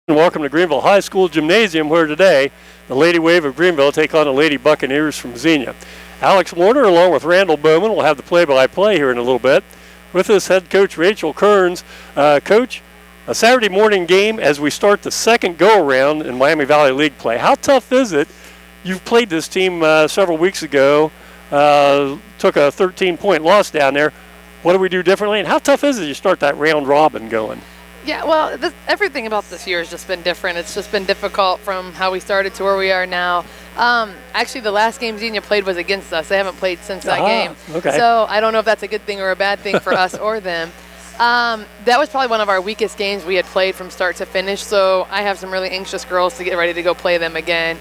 Welcome to Greenville High School Gymnasium, where today the LadyWave of Greenville take on the Lady Buccaneers from Xenia. Alex Warner, along with Randall Bowman, will have the play-by-play here in a little bit. With us, head coach Rachel Kearns. Coach, a Saturday morning game as we start the second go-around in Miami Valley League play. How tough is it? You've played this team several weeks ago, took a 13-point loss down there. What do we do differently, and how tough is it to start that round robin going? Yeah, well, everything about this year has just been different. It's just been difficult from how we started to where we are now. Actually, the last game Xenia played was against us. They haven't played since that game. Okay. So I don't know if that's a good thing or a bad thing for us or them. That was probably one of our weakest games we had played from start to finish, so I have some really anxious girls to get ready to go play them again.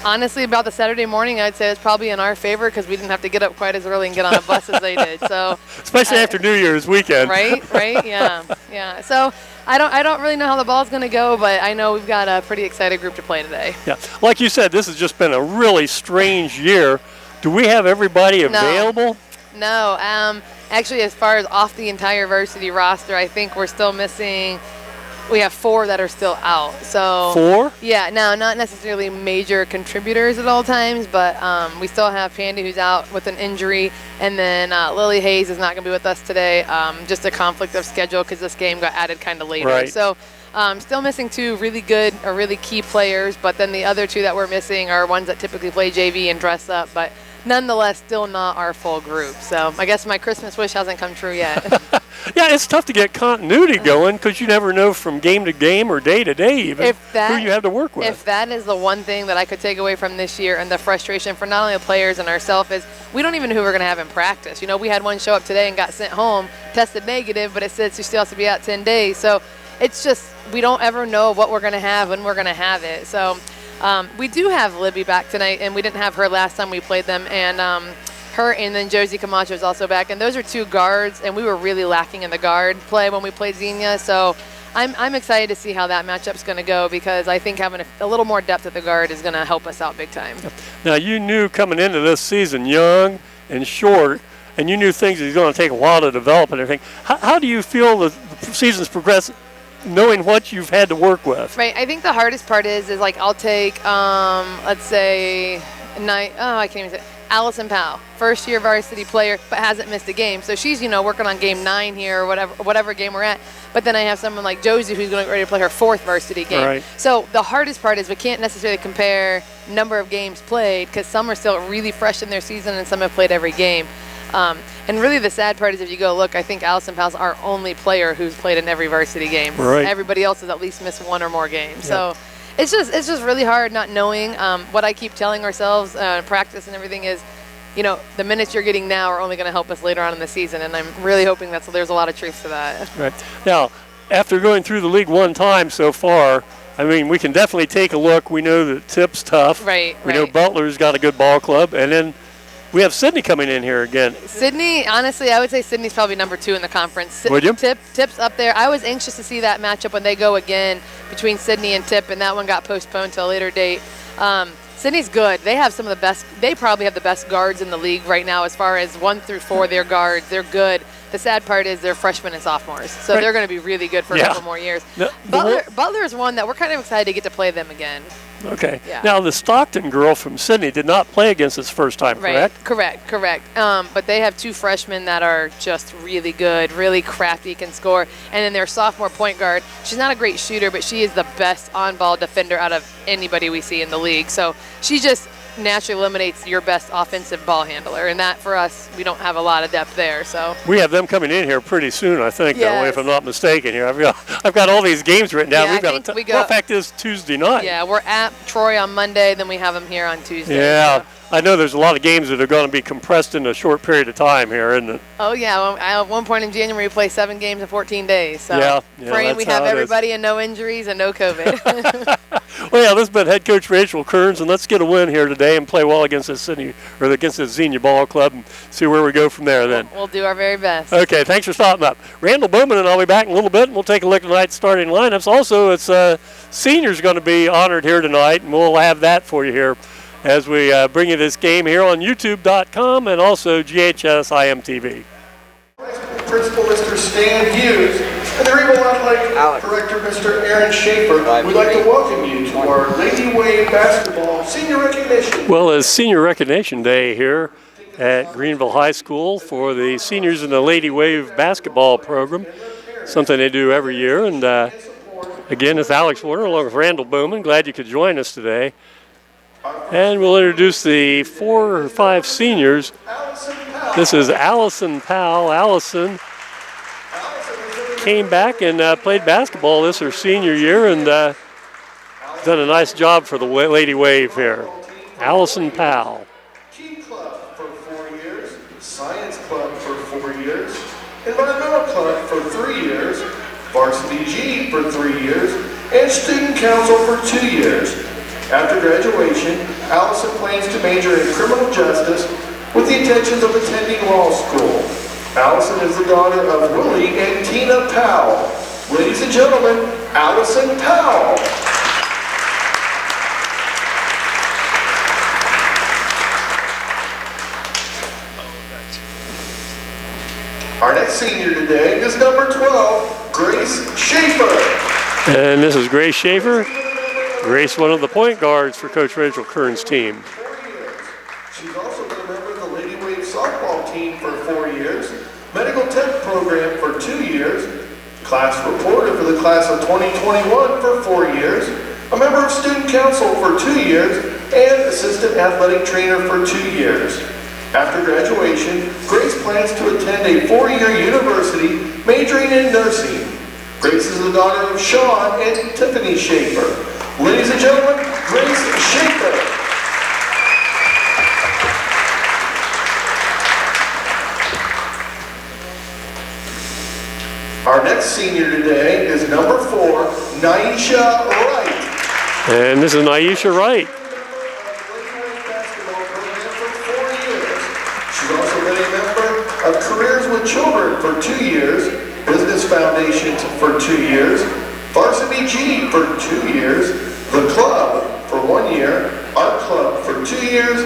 Honestly, about the Saturday morning, I'd say it's probably in our favor because we didn't have to get up quite as early and get on a bus as they did. So, especially after New Year's weekend. Right, yeah. So I don't really know how the ball's going to go, but I know we've got a pretty excited group to play today. Yeah, like you said, this has just been a really strange year. Do we have everybody available? No. Actually, as far as off the entire varsity roster, I think we're still missing. We have 4 that are still out. So 4? Yeah, no, not necessarily major contributors at all times, but we still have Pandy who's out with an injury, and then Lily Hayes is not going to be with us today, just a conflict of schedule because this game got added kind of later. Right. So still missing 2 really good or really key players, but then the other 2 that we're missing are ones that typically play JV and dress up, but nonetheless still not our full group. So I guess my Christmas wish hasn't come true yet. Yeah, it's tough to get continuity going because you never know from game to game or day to day even who you have to work with. If that is the one thing that I could take away from this year and the frustration for not only the players and ourselves is we don't even know who we're going to have in practice. You know, we had one show up today and got sent home, tested negative, but it says she still has to be out 10 days. So it's just we don't ever know what we're going to have when we're going to have it. So we do have Libby back tonight, and we didn't have her last time we played them, and her and then Josie Camacho is also back, and those are 2 guards, and we were really lacking in the guard play when we played Xenia, so I'm excited to see how that matchup's going to go because I think having a little more depth at the guard is going to help us out big time. Now, you knew coming into this season young and short, and you knew things was going to take a while to develop and everything. How do you feel the season's progressed, knowing what you've had to work with? Right. I think the hardest part is like I'll take, let's say, I can't even say Allison Powell, first-year varsity player, but hasn't missed a game. So she's, working on game 9 here or whatever game we're at. But then I have someone like Josie who's going to get ready to play her 4th varsity game. Right. So the hardest part is we can't necessarily compare number of games played because some are still really fresh in their season and some have played every game. And really the sad part is if you go look, I think Allison Powell's our only player who's played in every varsity game. Right. Everybody else has at least missed 1 or more games. Yep. So it's just really hard not knowing. What I keep telling ourselves, practice and everything is, the minutes you're getting now are only going to help us later on in the season, and I'm really hoping there's a lot of truth to that. Right. Now, after going through the league one time so far, I mean, we can definitely take a look. We know that Tip's tough. Right. We know Butler's got a good ball club, and then we have Sydney coming in here again. Sydney, honestly, I would say Sydney's probably number 2 in the conference. Would you? Tip's up there. I was anxious to see that matchup when they go again between Sydney and Tip, and that one got postponed to a later date. Sydney's good. They have some of the best. They probably have the best guards in the league right now as far as 1 through 4. Their guards, they're good. The sad part is they're freshmen and sophomores, so they're going to be really good for a couple more years. No, Butler is one that we're kind of excited to get to play them again. Okay. Yeah. Now, the Stockton girl from Sydney did not play against us first time, correct? Correct. But they have 2 freshmen that are just really good, really crafty, can score. And then their sophomore point guard, she's not a great shooter, but she is the best on-ball defender out of anybody we see in the league. So she just naturally eliminates your best offensive ball handler, and that for us, we don't have a lot of depth there. So we have them coming in here pretty soon, I think. Yes. That way, if I'm not mistaken. Here, I've got all these games written down. Yeah, Well, in fact, it's Tuesday night. Yeah, we're at Troy on Monday, then we have them here on Tuesday. Yeah. So. I know there's a lot of games that are going to be compressed in a short period of time here, isn't it? Oh, yeah. Well, at one point in January, we play 7 games in 14 days. So praying we have everybody and no injuries and no COVID. Well, yeah, this has been head coach Rachel Kearns, and let's get a win here today and play well against the Xenia Ball Club and see where we go from there then. We'll do our very best. Okay, thanks for stopping up. Randall Bowman and I'll be back in a little bit, and we'll take a look at tonight's starting lineups. Also, it's seniors going to be honored here tonight, and we'll have that for you here as we bring you this game here on YouTube.com and also GHS IMTV. Principal Mr. Stan Hughes And the Greenville Athletic Director, Mr. Aaron Schaefer, we'd like to welcome you to our LadyWave basketball senior recognition. Well, it's Senior Recognition Day here at Greenville High School for the seniors in the LadyWave basketball program, something they do every year. And again, it's Alex Warner along with Randall Bowman. Glad you could join us today. And we'll introduce the 4 or 5 seniors. This is Allison Powell. Allison came back and played basketball this her senior year and done a nice job for the LadyWave here. Allison Powell. Key Club for 4 years, Science Club for 4 years, Environmental Club for 3 years, Varsity G for 3 years, and Student Council for 2 years. After graduation, Allison plans to major in criminal justice with the intentions of attending law school. Allison is the daughter of Willie and Tina Powell. Ladies and gentlemen, Allison Powell. Our next senior today is number 12, Grace Schaefer. And this is Grace Schaefer. Grace, one of the point guards for Coach Rachel Kern's team. She's also been a member of the LadyWave softball team for 4 years, medical tech program for 2 years, class reporter for the class of 2021 for 4 years, a member of student council for 2 years, and assistant athletic trainer for 2 years. After graduation, Grace plans to attend a 4-year university majoring in nursing. Grace is the daughter of Sean and Tiffany Schaefer. Ladies and gentlemen, Grace Schaefer. Our next senior today is number 4, Naisha Wright. And this is Naisha Wright. She's also been a member of Careers with Children for 2 years, Business Foundation for 2 years, Varsity G for 2 years, The Club for 1 year, Art Club for 2 years,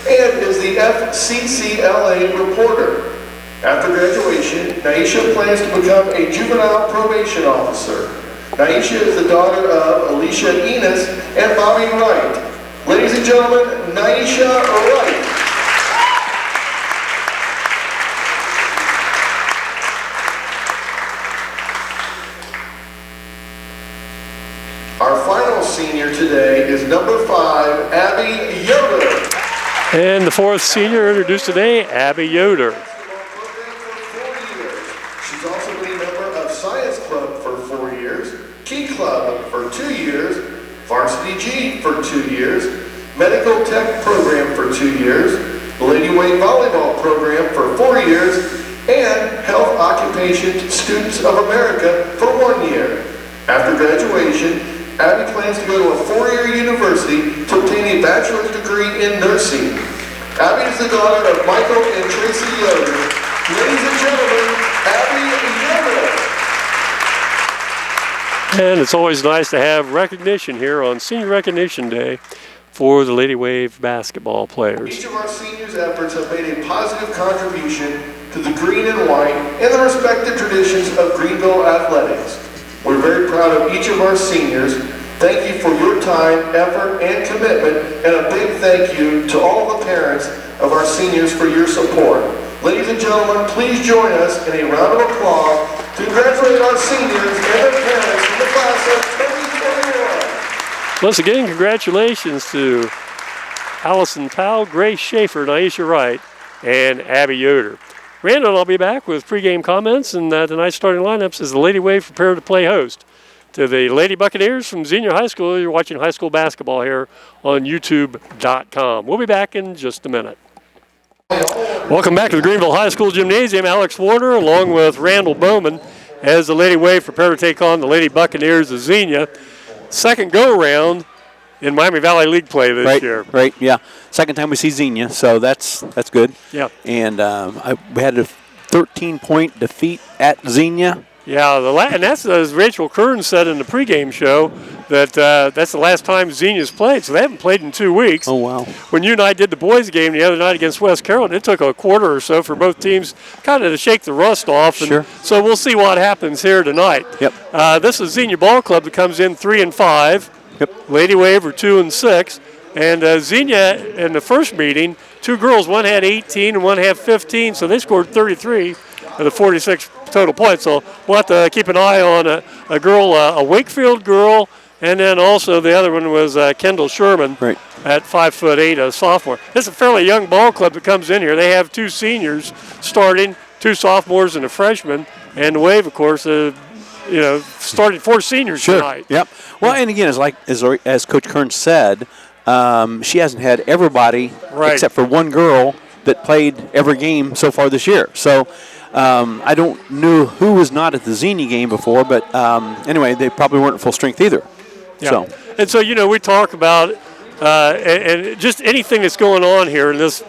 and is the FCCLA reporter. After graduation, Naisha plans to become a juvenile probation officer. Naisha is the daughter of Alicia Enos and Bobby Wright. Ladies and gentlemen, Naisha Wright. Our final senior today is number 5, Abby Yoder. And the 4th senior introduced today, Abby Yoder. She's also been a member of Science Club for 4 years, Key Club for 2 years, Varsity G for 2 years, Medical Tech Program for 2 years, the LadyWave Volleyball Program for 4 years, and Health Occupation Students of America for 1 year. After graduation, Abby plans to go to a 4-year university to obtain a bachelor's degree in nursing. Abby is the daughter of Michael and Tracy Yoder. Ladies and gentlemen, Abby Yoder. And it's always nice to have recognition here on Senior Recognition Day for the LadyWave basketball players. Each of our seniors' efforts have made a positive contribution to the green and white and the respective traditions of Greenville athletics. We're very proud of each of our seniors. Thank you for your time, effort, and commitment, and a big thank you to all the parents of our seniors for your support. Ladies and gentlemen, please join us in a round of applause to congratulate our seniors and their parents in the class of 2021. Once again, congratulations to Allison Powell, Grace Schaefer, Naisha Wright, and Abby Yoder. Randall and I'll be back with pregame comments and tonight's starting lineups as the LadyWave prepare to play host to the Lady Buccaneers from Xenia High School. You're watching high school basketball here on YouTube.com. We'll be back in just a minute. Welcome back to the Greenville High School Gymnasium. Alex Warner along with Randall Bowman as the LadyWave prepare to take on the Lady Buccaneers of Xenia. Second go-around in Miami Valley League play this year. Right, yeah. Second time we see Xenia, so that's good. Yeah. And we had a 13-point defeat at Xenia. Yeah, and that's as Rachel Kern said in the pregame show, that that's the last time Xenia's played, so they haven't played in 2 weeks. Oh, wow. When you and I did the boys' game the other night against West Carrollton, it took a quarter or so for both teams kind of to shake the rust off. And sure. So we'll see what happens here tonight. Yep. This is Xenia Ball Club that comes in 3-5. Yep. LadyWave are 2-6. And Xenia in the first meeting, 2 girls, one had 18 and one had 15, so they scored 33 of the 46 total points. So we'll have to keep an eye on a girl, a Wakefield girl, and then also the other one was Kendall Sherman at 5'8", a sophomore. It's a fairly young ball club that comes in here. They have 2 seniors starting, 2 sophomores and a freshman, and the Wave, of course, started 4 seniors tonight. Yep. Well, and again, as Coach Kern said, she hasn't had everybody except for one girl that played every game so far this year. So I don't know who was not at the Xenia game before, but anyway, they probably weren't at full strength either. Yeah. And so, we talk about and just anything that's going on here in this,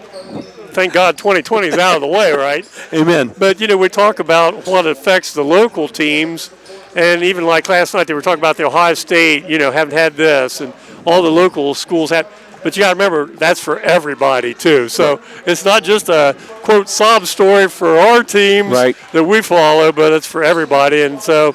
thank God 2020 is out of the way, right? Amen. But, we talk about what affects the local teams. And even like last night, they were talking about the Ohio State, haven't had this, and all the local schools have. But you got to remember, that's for everybody, too. So it's not just a, quote, sob story for our teams that we follow, but it's for everybody. And so,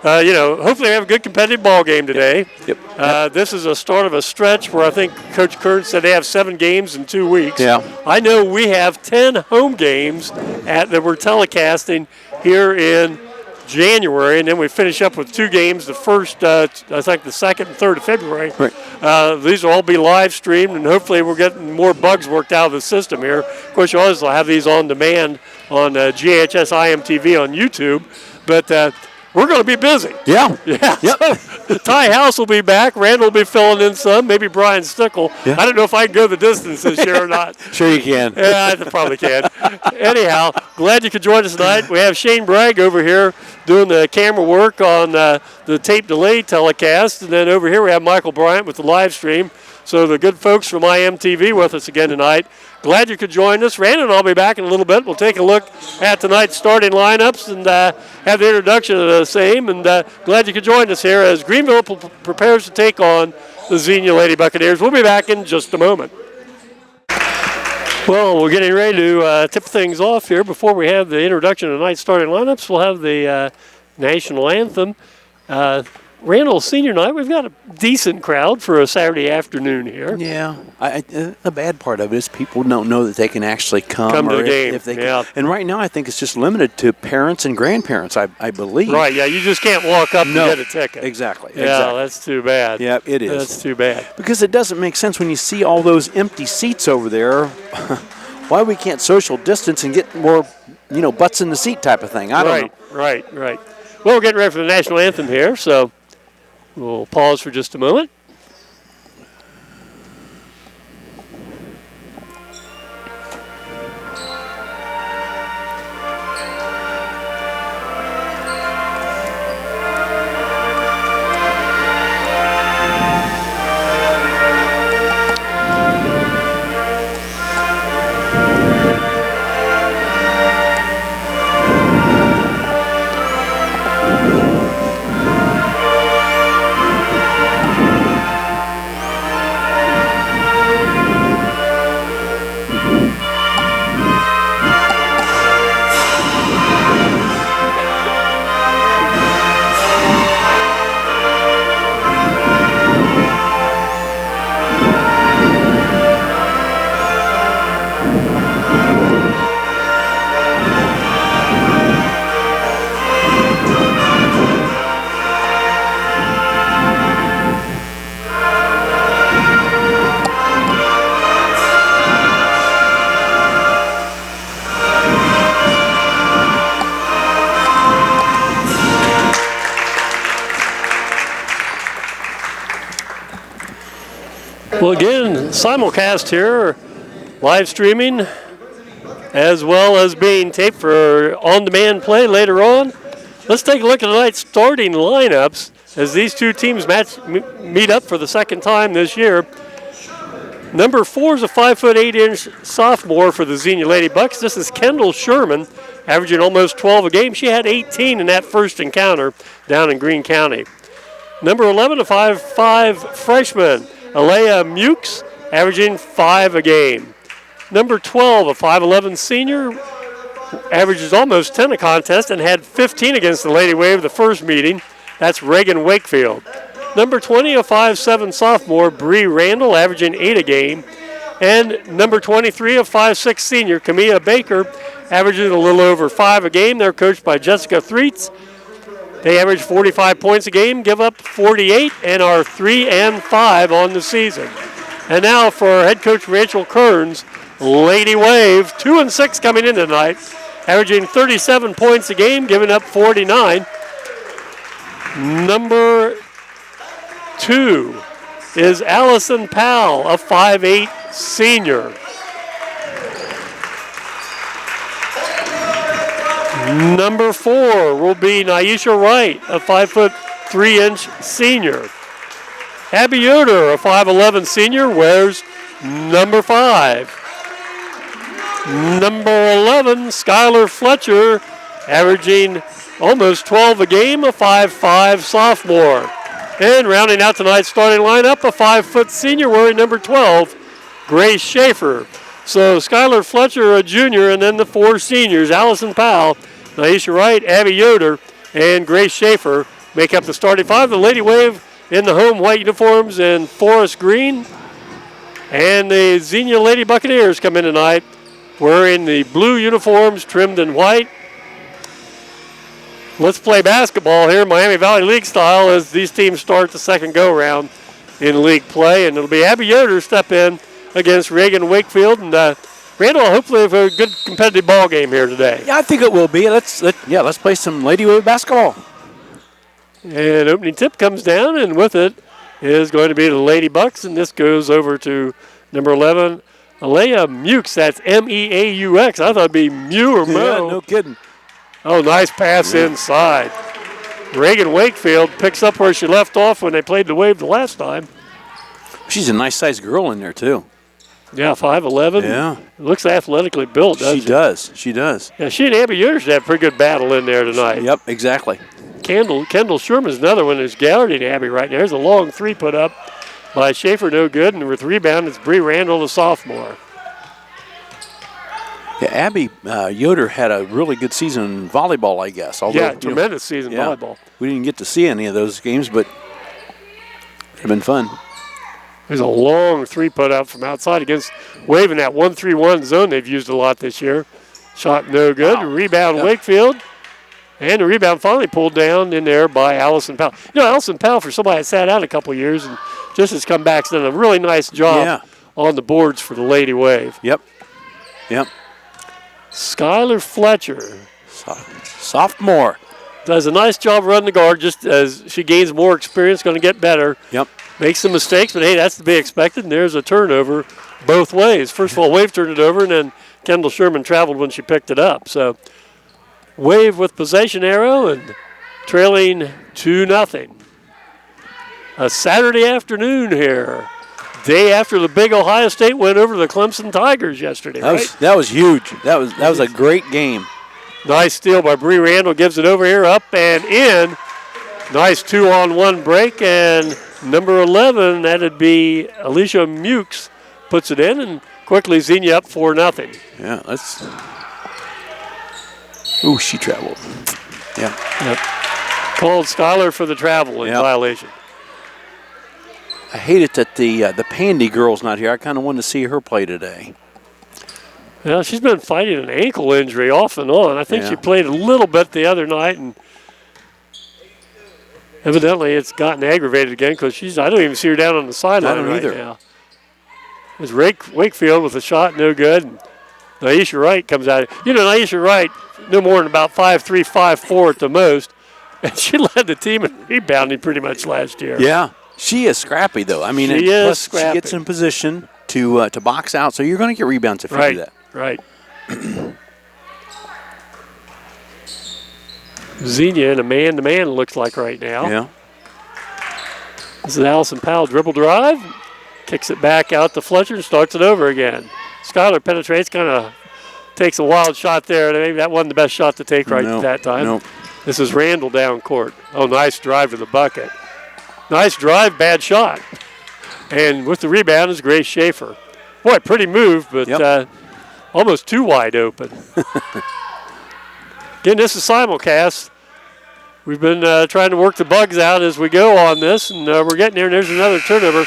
hopefully we have a good competitive ball game today. Yep. This is a start of a stretch where I think Coach Kern said they have 7 games in 2 weeks. Yeah. I know we have 10 home games that we're telecasting here in January, and then we finish up with 2 games, the first, I think the 2nd and 3rd of February. Right. These will all be live streamed, and hopefully we're getting more bugs worked out of the system here. Of course, you always have these on demand on GHS IMTV on YouTube, but we're going to be busy. Yeah. Yeah. Yep. So, Ty House will be back. Randall will be filling in some. Maybe Brian Stickle. Yeah. I don't know if I can go the distance this year or not. Sure you can. Yeah, I probably can. Anyhow, glad you could join us tonight. We have Shane Bragg over here doing the camera work on the tape delay telecast. And then over here we have Michael Bryant with the live stream. So the good folks from IMTV with us again tonight. Glad you could join us. Randall and I'll be back in a little bit. We'll take a look at tonight's starting lineups and have the introduction of the same. And glad you could join us here as Greenville prepares to take on the Xenia Lady Buccaneers. We'll be back in just a moment. Well, we're getting ready to tip things off here. Before we have the introduction of tonight's starting lineups, we'll have the national anthem. Randall Senior Night, we've got a decent crowd for a Saturday afternoon here. Yeah. The bad part of it is people don't know that they can actually come to the game. If they can. And right now I think it's just limited to parents and grandparents, I believe. Right, yeah, you just can't walk up and get a ticket. Exactly. Yeah, that's too bad. Yeah, it is. That's too bad. Because it doesn't make sense when you see all those empty seats over there, why we can't social distance and get more, butts in the seat type of thing. I don't know. Right. Well, we're getting ready for the national anthem here, so we'll pause for just a moment. Well, again, simulcast here, live streaming, as well as being taped for on-demand play later on. Let's take a look at tonight's starting lineups as these two teams meet up for the second time this year. Number 4 is a 5'8" sophomore for the Xenia Lady Bucks. This is Kendall Sherman, averaging almost 12 a game. She had 18 in that first encounter down in Greene County. Number 11, a 5'5" freshman, Alea Mukes, averaging 5 a game. Number 12, a 5'11" senior, averages almost 10 a contest and had 15 against the LadyWave the first meeting. That's Reagan Wakefield. Number 20, a 5'7" sophomore, Bree Randall, averaging 8 a game. And number 23, a 5'6" senior, Camilla Baker, averaging a little over 5 a game. They're coached by Jessica Threets. They average 45 points a game, give up 48, and are 3-5 on the season. And now for our head coach Rachel Kearns, LadyWave, 2-6 coming in tonight, averaging 37 points a game, giving up 49. Number 2 is Allison Powell, a 5'8" senior. Number 4 will be Naisha Wright, a 5'3" senior. Abby Yoder, a 5'11" senior, wears number 5. Number 11, Skylar Fletcher, averaging almost 12 a game, a 5'5" sophomore. And rounding out tonight's starting lineup, a 5' senior wearing number 12, Grace Schaefer. So Skylar Fletcher, a junior, and then the 4 seniors, Allison Powell, Naisha Wright, Abby Yoder, and Grace Schaefer make up the starting 5. The LadyWave in the home white uniforms and forest green. And the Xenia Lady Buccaneers come in tonight wearing the blue uniforms trimmed in white. Let's play basketball here, Miami Valley League style, as these teams start the second go-round in league play. And it'll be Abby Yoder step in against Reagan Wakefield. And Randall, hopefully have a good competitive ball game here today. Yeah, I think it will be. Let's play some LadyWave basketball. And opening tip comes down, and with it is going to be the Lady Bucks, and this goes over to number 11, Alea Mukes. That's M-E-A-U-X. I thought it'd be Mew or Mo. Yeah, no kidding. Oh, nice pass inside. Reagan Wakefield picks up where she left off when they played the Wave the last time. She's a nice-sized girl in there, too. Yeah, 5'11". Yeah. Looks athletically built, doesn't she? She does. Yeah, she and Abby Yoder should have a pretty good battle in there tonight. Yep, exactly. Kendall Sherman's another one who's guarding Abby right now. There's a long 3 put up by Schaefer, no good. And with rebound, it's Bree Randall, the sophomore. Yeah, Abby Yoder had a really good season in volleyball, I guess. Although, tremendous season in volleyball. We didn't get to see any of those games, but it have been fun. There's a long 3 put up from outside against Wave in that 1-3-1 zone they've used a lot this year. Shot no good. Wow. Rebound Wakefield. And the rebound finally pulled down in there by Allison Powell. You know, Allison Powell, for somebody that sat out a couple of years and just has come back, has done a really nice job on the boards for the LadyWave. Yep. Skylar Fletcher, sophomore, does a nice job running the guard. Just as she gains more experience, going to get better. Yep. Makes some mistakes, but hey, that's to be expected. And there's a turnover both ways. First of all, Wave turned it over, and then Kendall Sherman traveled when she picked it up. So Wave with possession arrow and trailing 2-0. A Saturday afternoon here. Day after the big Ohio State went over the Clemson Tigers yesterday, that was huge. That was a great game. Nice steal by Bree Randall. Gives it over here, up and in. Nice 2-on-1 break, and number 11, that'd be Alicia Mukes, puts it in, and quickly Xenia up 4-0. Yeah, Ooh, she traveled. Yeah. Yep. Called Skylar for the travel in violation. I hate it that the Pandy girl's not here. I kind of wanted to see her play today. Well, she's been fighting an ankle injury off and on. I think she played a little bit the other night, and evidently it's gotten aggravated again because I don't even see her down on the sideline right now. There's Wakefield with a shot, no good. And Naisha Wright comes out. You know, Naisha Wright, no more than about 5'3", 5'4" at the most. And she led the team in rebounding pretty much last year. Yeah. She is scrappy, though. I mean, she is scrappy. She gets in position to box out, so you're going to get rebounds if you do that. Right. Xenia in a man-to-man looks like right now. Yeah. This is Allison Powell dribble drive, kicks it back out to Fletcher and starts it over again. Skylar penetrates, kind of takes a wild shot there. Maybe that wasn't the best shot to take at that time. Nope. This is Randall down court. Oh, nice drive to the bucket. Nice drive, bad shot. And with the rebound is Grace Schaefer. Boy, pretty move, but almost too wide open. Again, this is simulcast. We've been trying to work the bugs out as we go on this, and we're getting there, and there's another turnover.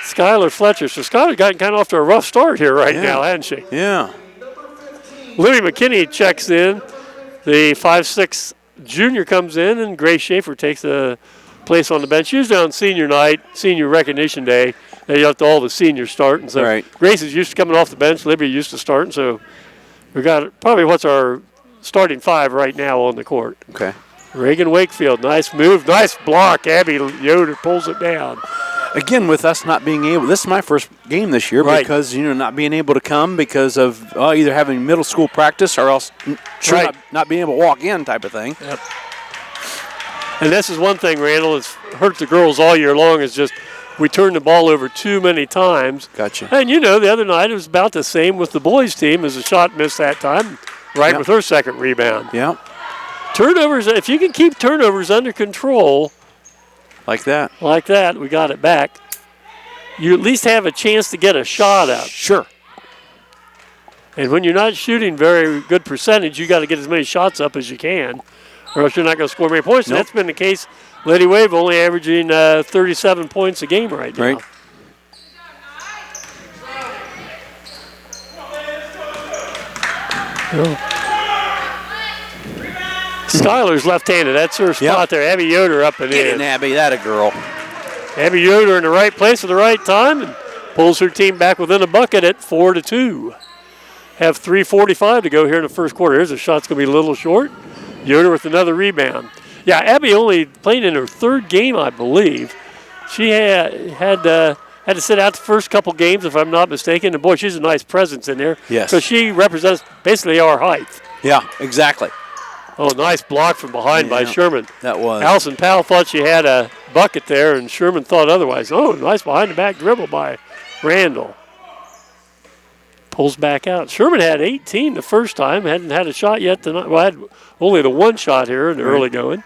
Skylar Fletcher. So Skylar's gotten kind of off to a rough start here right now, hasn't she? Yeah. Louie McKinney checks in. The 5'6" junior comes in, and Grace Schaefer takes a place on the bench. Usually on senior night, senior recognition day, they let all the seniors start. And so Grace is used to coming off the bench. Libby used to starting. So we got probably what's our starting 5 right now on the court. Okay. Reagan Wakefield, nice move, nice block. Abby Yoder pulls it down. Again, with us not being able, this is my first game this year because, not being able to come because of either having middle school practice or else not being able to walk in type of thing. Yep. And this is one thing, Randall, it's hurt the girls all year long is just we turn the ball over too many times. Gotcha. And, the other night it was about the same with the boys' team as a shot missed that time, with her second rebound. Yeah. Turnovers, if you can keep turnovers under control. Like that, we got it back. You at least have a chance to get a shot up. Sure. And when you're not shooting very good percentage, you got to get as many shots up as you can, or else you're not going to score many points. And that's been the case. LadyWave only averaging 37 points a game right now. Right. Skylar's left-handed. That's her spot there. Abby Yoder up and in. Abby, that a girl. Abby Yoder in the right place at the right time and pulls her team back within a bucket at 4-2. Have 3:45 to go here in the first quarter. Here's a shot's going to be a little short. Yoder with another rebound. Yeah, Abby only played in her third game, I believe. She had to sit out the first couple games, if I'm not mistaken. And, boy, she's a nice presence in there. Yes. Because she represents basically our height. Yeah, exactly. Oh, nice block from behind by Sherman. That was. Allison Powell thought she had a bucket there, and Sherman thought otherwise. Oh, nice behind-the-back dribble by Randall. Pulls back out. Sherman had 18 the first time. Hadn't had a shot yet tonight. Well, had only the one shot here in the early going.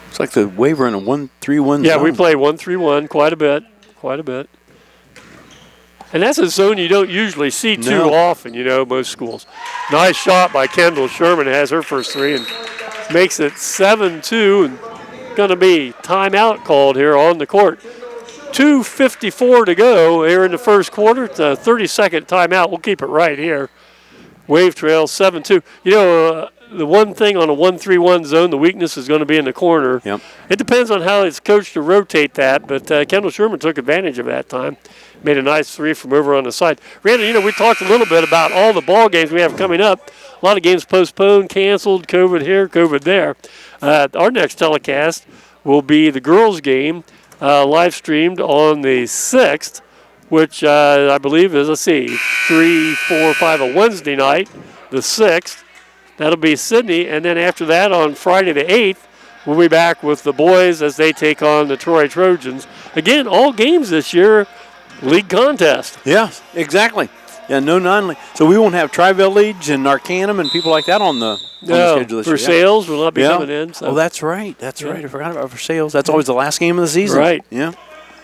It's like the waiver in a 1-3-1 Yeah, zone. we play 1-3-1 quite a bit. And that's a zone you don't usually see too often, most schools. Nice shot by Kendall Sherman. Has her first three and makes it 7-2. And going to be timeout called here on the court. 2:54 to go here in the first quarter. It's a 30-second timeout. We'll keep it right here. Wave trail 7-2. The one thing on a 1-3-1 zone, the weakness is going to be in the corner. Yep. It depends on how it's coached to rotate that, but Kendall Sherman took advantage of that time. Made a nice three from over on the side. Randy, we talked a little bit about all the ball games we have coming up. A lot of games postponed, canceled, COVID here, COVID there. Our next telecast will be the girls' game, live streamed on the 6th, which I believe is, 3, 4, 5, a Wednesday night, the 6th. That'll be Sydney, and then after that on Friday the 8th, we'll be back with the boys as they take on the Troy Trojans. Again, all games this year, league contest. Yeah, exactly. Yeah, no non-league. So we won't have Tri-Vale Leagues and Arcanum and people like that on the schedule this year. Sales will not be coming in. So. Oh, that's right. That's right. I forgot about for sales. That's always the last game of the season. Right. Yeah.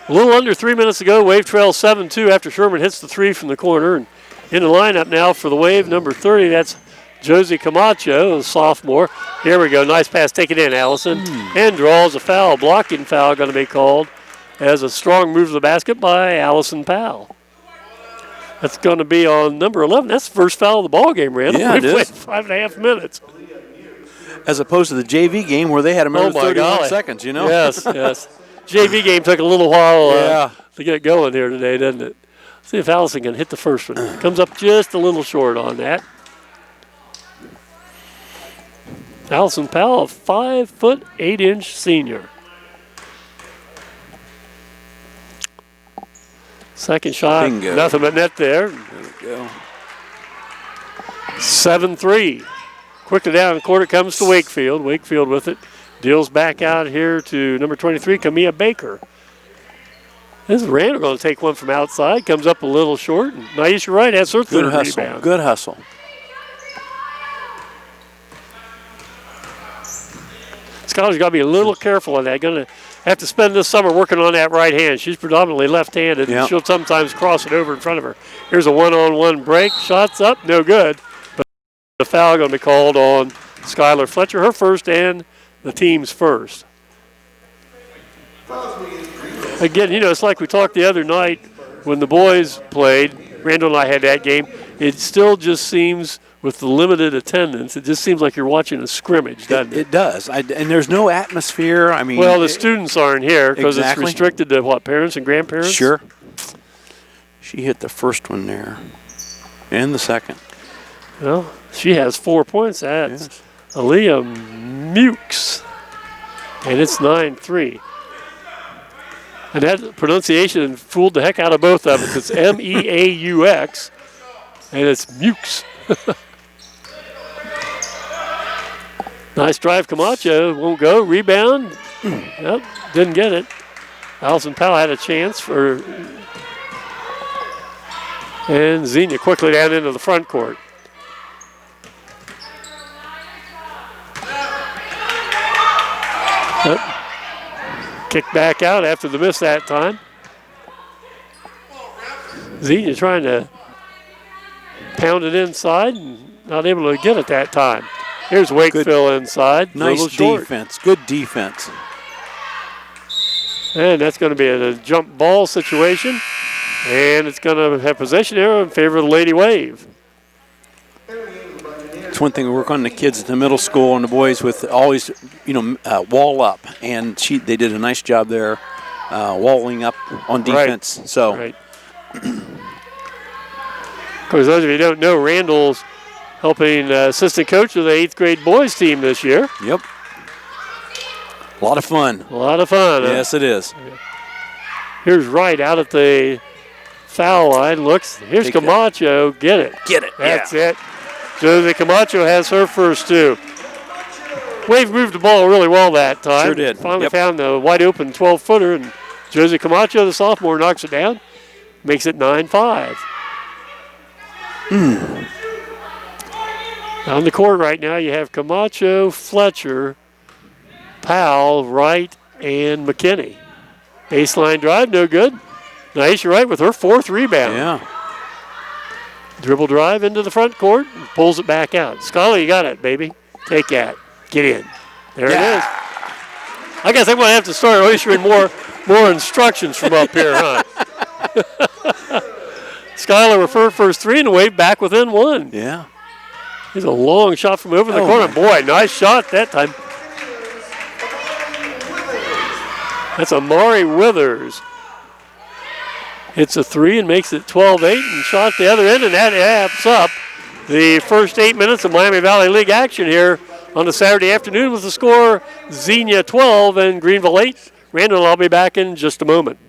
A little under 3 minutes to go. Wave trail 7-2 after Sherman hits the three from the corner. And in the lineup now for the Wave, number 30, that's Josie Camacho, a sophomore. Here we go. Nice pass. Take it in, Allison. And draws a foul. Blocking foul going to be called as a strong move to the basket by Allison Powell. That's going to be on number 11. That's the first foul of the ball game, Randall. Yeah, we played 5.5 minutes. As opposed to the JV game where they had a minute 31 seconds, Yes. JV game took a little while to get going here today, doesn't it? See if Allison can hit the first one. Comes up just a little short on that. Allison Powell, a 5'8" senior. Second shot, Bingo. Nothing but net there. There we go. 7-3. Quickly down the court it comes to Wakefield. Wakefield with it. Deals back out here to number 23, Camilla Baker. This is Randall going to take one from outside. Comes up a little short. Naisha Wright has her third rebound. Good hustle. Skylar's got to be a little careful on that. Going to have to spend this summer working on that right hand. She's predominantly left-handed. Yep. She'll sometimes cross it over in front of her. Here's a one-on-one break. Shots up, no good. But the foul going to be called on Skylar Fletcher, her first and the team's first. Again, it's like we talked the other night when the boys played. Randall and I had that game. It still just seems, with the limited attendance, it just seems like you're watching a scrimmage, doesn't it? It does. And there's no atmosphere. I mean, well, the students aren't here because exactly. It's restricted to, what, parents and grandparents? Sure. She hit the first one there and the second. Well, she has 4 points. That's Aaliyah Mukes. And it's 9-3. And that pronunciation fooled the heck out of both of us. It's M-E-A-U-X, and it's Mukes. Nice drive, Camacho. Won't go. Rebound. Nope, didn't get it. Allison Powell had a chance for. And Xenia quickly down into the front court. Yep. Kick back out after the miss that time. Xenia trying to pound it inside and not able to get it that time. Here's Wakefield inside. Nice defense. Good defense. And that's going to be a jump ball situation. And it's going to have possession arrow in favor of the LadyWave. It's one thing we work on the kids at the middle school and the boys with always, wall up. And they did a nice job there, walling up on defense. Right. So, right. Of course, those of you who don't know, Randall's helping assistant coach of the 8th grade boys team this year. Yep. A lot of fun. A lot of fun. Yes, it is. Here's Wright out at the foul line. Looks. Here's Camacho. Get it. Get it. That's it. Josie Camacho has her first two. Wave moved the ball really well that time. Sure did. Finally found the wide open 12-footer, and Josie Camacho, the sophomore, knocks it down. Makes it 9-5. On the court right now, you have Camacho, Fletcher, Powell, Wright, and McKinney. Baseline drive, no good. Naisha Wright with her fourth rebound. Yeah. Dribble drive into the front court, and pulls it back out. Skylar, you got it, baby. Take that. Get in. There it is. I guess I'm going to have to start issuing more instructions from up here, huh? Skylar with her first three and Wave back within one. Yeah. Here's a long shot from over the corner. Boy, nice shot that time. That's Amari Withers. Hits a three and makes it 12-8 and shot the other end, and that adds up the first 8 minutes of Miami Valley League action here on a Saturday afternoon with the score Xenia 12 and Greenville 8. Randall, I'll be back in just a moment.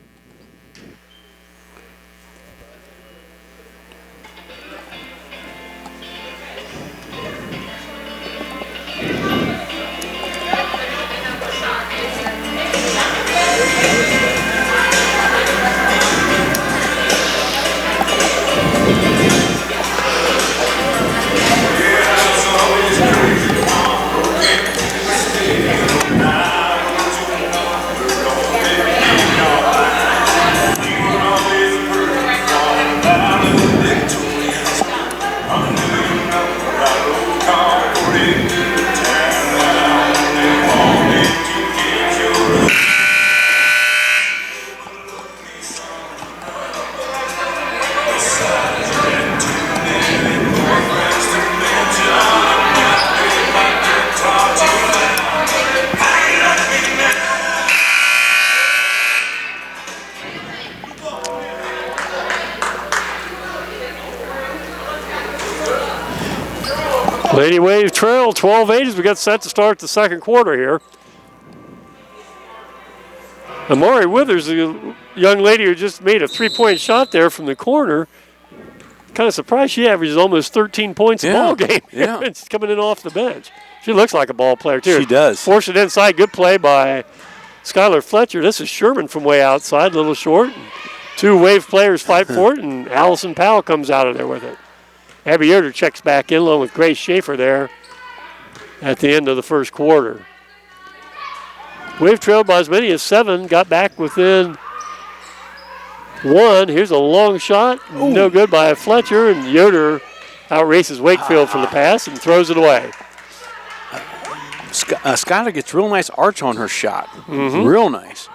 LadyWave trail 12-8 as we get set to start the second quarter here. Amari Withers, the young lady who just made a three-point shot there from the corner, kind of surprised she averages almost 13 points a ball game. Yeah. It's coming in off the bench. She looks like a ball player, too. She does. Forced it inside. Good play by Skylar Fletcher. This is Sherman from way outside, a little short. Two Wave players fight for it, and Allison Powell comes out of there with it. Abby Yoder checks back in along with Grace Schaefer there at the end of the first quarter. Wave trailed by as many as 7, got back within 1. Here's a long shot, no good by Fletcher, and Yoder outraces Wakefield for the pass and throws it away. Skylar gets real nice arch on her shot. Real nice.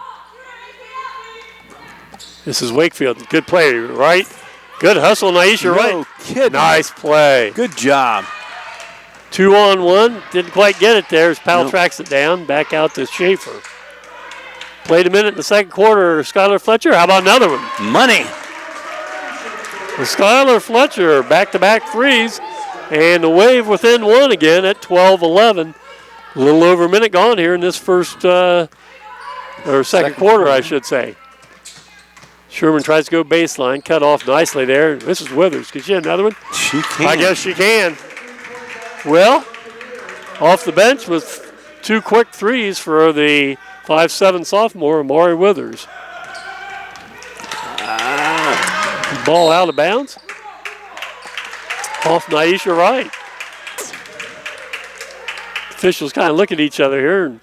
This is Wakefield. Good play, right? Good hustle, Naisha, right? No kidding. Nice play. Good job. 2-on-1. Didn't quite get it there as Powell tracks it down. Back out to Schaefer. Played a minute in the second quarter. Skylar Fletcher. How about another one? Money. Skylar Fletcher, back-to-back threes. And the Wave within 1 again at 12-11. A little over a minute gone here in this first, or second quarter, I should say. Sherman tries to go baseline, cut off nicely there. This is Withers. Can she hit another one? She can. I guess she can. Well, off the bench with 2 quick threes for the 5'7" sophomore, Amari Withers. Ball out of bounds. Off Naisha Wright. Officials kind of look at each other here and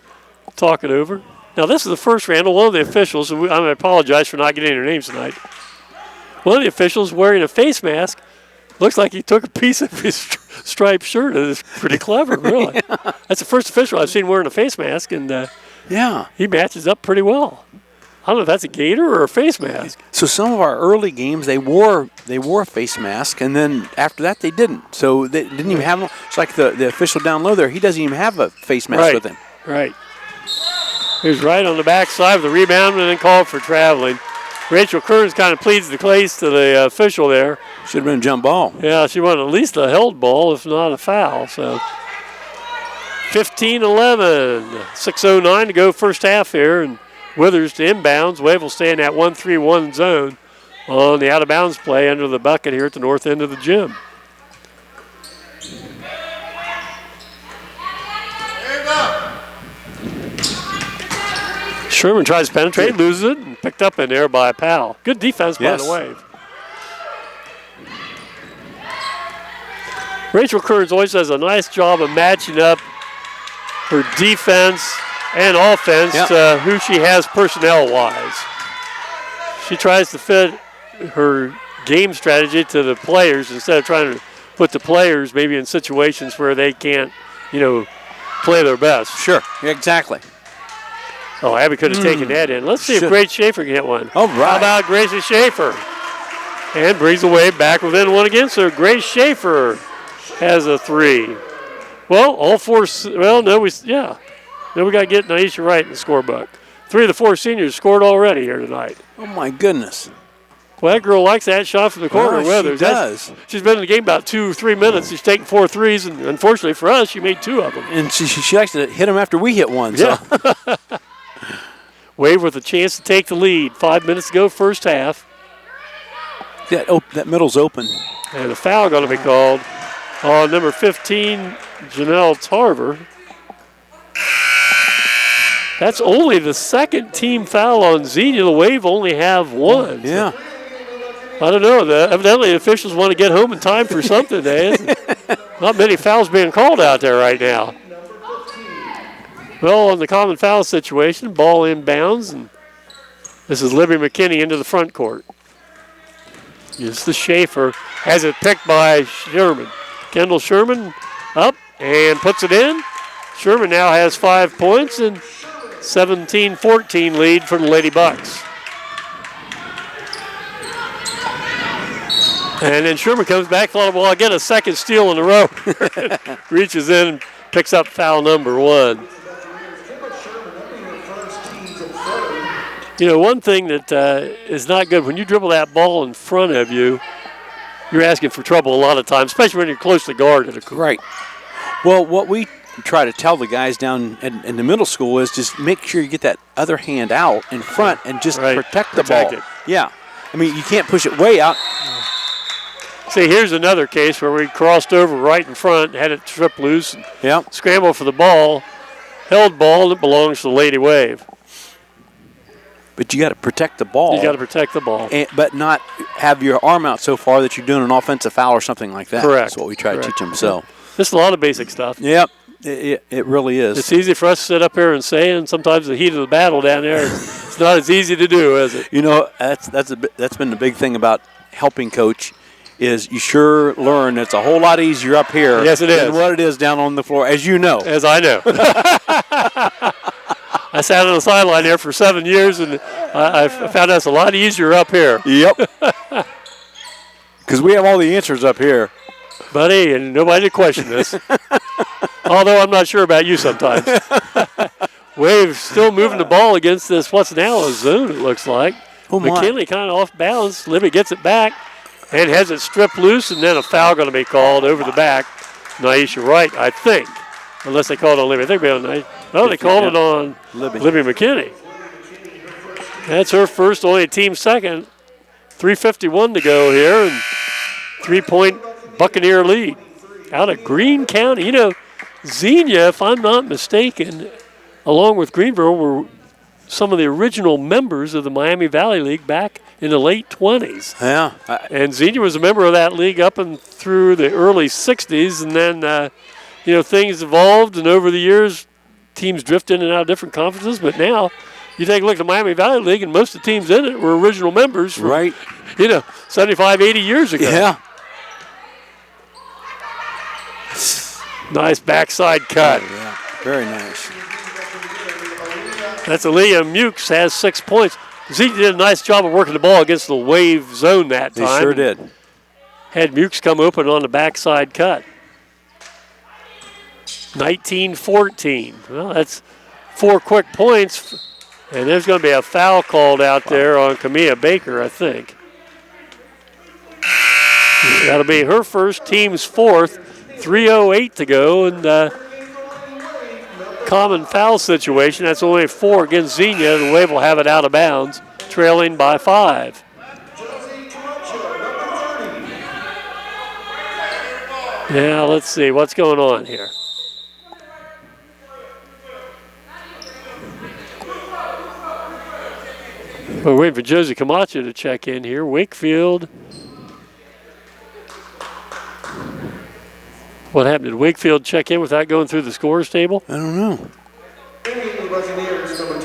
talk it over. Now, this is the first, Randall. One of the officials, and I apologize for not getting their names tonight. One of the officials wearing a face mask looks like he took a piece of his striped shirt. It's pretty clever, really. Yeah. That's the first official I've seen wearing a face mask, and he matches up pretty well. I don't know if that's a gator or a face mask. So some of our early games, they wore a face mask, and then after that they didn't. So they didn't even have them. It's like the official down low there. He doesn't even have a face mask with him. Right. Here's right on the backside of the rebound and then called for traveling. Rachel Kearns kind of pleads the case to the official there. Should have been a jump ball. Yeah, she wanted at least a held ball, if not a foul. So 15-11, 6:09 to go first half here, and Withers to inbounds. Wave will stay in that 1-3-1 zone on the out-of-bounds play under the bucket here at the north end of the gym. Sherman tries to penetrate, loses it, and picked up in there by Powell. Good defense by the Wave. Rachel Kearns always does a nice job of matching up her defense and offense to who she has personnel-wise. She tries to fit her game strategy to the players instead of trying to put the players maybe in situations where they can't, play their best. Sure, exactly. Oh, Abby could have taken that in. Let's see if Grace Schaefer can hit one. All right. How about Gracie Schaefer? And brings the Wave back within 1 again. So Grace Schaefer has a 3. Well, all 4. Well, no, we got to get Naisha Wright in the scorebook. 3 of the 4 seniors scored already here tonight. Oh my goodness. Well, that girl likes that shot from the corner. She does. She's been in the game about 2 or 3 minutes. She's taken 4 threes, and unfortunately for us, she made 2 of them. And she likes to hit them after we hit one. Yeah. So. Wave with a chance to take the lead. 5 minutes to go, first half. That middle's open. And a foul going to be called on number 15, Janelle Tarver. That's only the second team foul on Xenia. The Wave only have 1. Yeah. I don't know. Evidently, the officials want to get home in time for something today. Not many fouls being called out there right now. Well, on the common foul situation, ball inbounds, and this is Libby McKinney into the front court. It's the Schaefer. Has it picked by Sherman. Kendall Sherman up and puts it in. Sherman now has 5 points and 17-14 lead for the Lady Bucks. And then Sherman comes back, thought, well, I'll get a second steal in a row. Reaches in and picks up foul number 1. One thing that is not good, when you dribble that ball in front of you, you're asking for trouble a lot of times, especially when you're closely guarded. Right. Well, what we try to tell the guys down in the middle school is just make sure you get that other hand out in front and just protect the ball. It. Yeah. I mean, you can't push it way out. See, here's another case where we crossed over right in front, had it trip loose, scramble for the ball, held ball that belongs to the Lady Wave. But you got to protect the ball. You got to protect the ball. But not have your arm out so far that you're doing an offensive foul or something like that. Correct. That's what we try to teach them. So just a lot of basic stuff. Yep. It really is. It's easy for us to sit up here and say, and sometimes the heat of the battle down there, it's not as easy to do, is it? You know, that's been the big thing about helping coach, is you sure learn it's a whole lot easier up here yes, it than is. what it is down on the floor, as you know. As I know. I sat on the sideline there for 7 years, and I found that's a lot easier up here. Yep. Because we have all the answers up here. Buddy, and nobody to question this. Although I'm not sure about you sometimes. Wave still moving the ball against this, what's now a zone, it looks like. Oh, my. McKinley kind of off balance. Libby gets it back and has it stripped loose, and then a foul going to be called over the back. Naisha Wright, I think. Unless they called it on Libby. I think they on Naisha. No, they called it on Libby McKinney. That's her first, only team second. 3:51 to go here, and 3-point Buccaneer lead out of Greene County. You know, Xenia, if I'm not mistaken, along with Greenville, were some of the original members of the Miami Valley League back in the late 20s. Yeah. And Xenia was a member of that league up and through the early 60s, and then, things evolved, and over the years, teams drifted in and out of different conferences, but now you take a look at the Miami Valley League, and most of the teams in it were original members from, right. 75, 80 years ago. Yeah. Nice backside cut. Oh, yeah. Very nice. That's Aaliyah Mukes, has 6 points. Zeke did a nice job of working the ball against the Wave zone that time. He sure did. Had Mukes come open on the backside cut. 19-14. Well, that's 4 quick points. And there's going to be a foul called out there on Camilla Baker, I think. That'll be her first, team's fourth. 3:08 to go, and common foul situation. That's only 4 against Xenia. The Wave will have it out of bounds, trailing by 5. Now let's see what's going on here. We're waiting for Josie Camacho to check in here. Wakefield. What happened? Did Wakefield check in without going through the scores table? I don't know.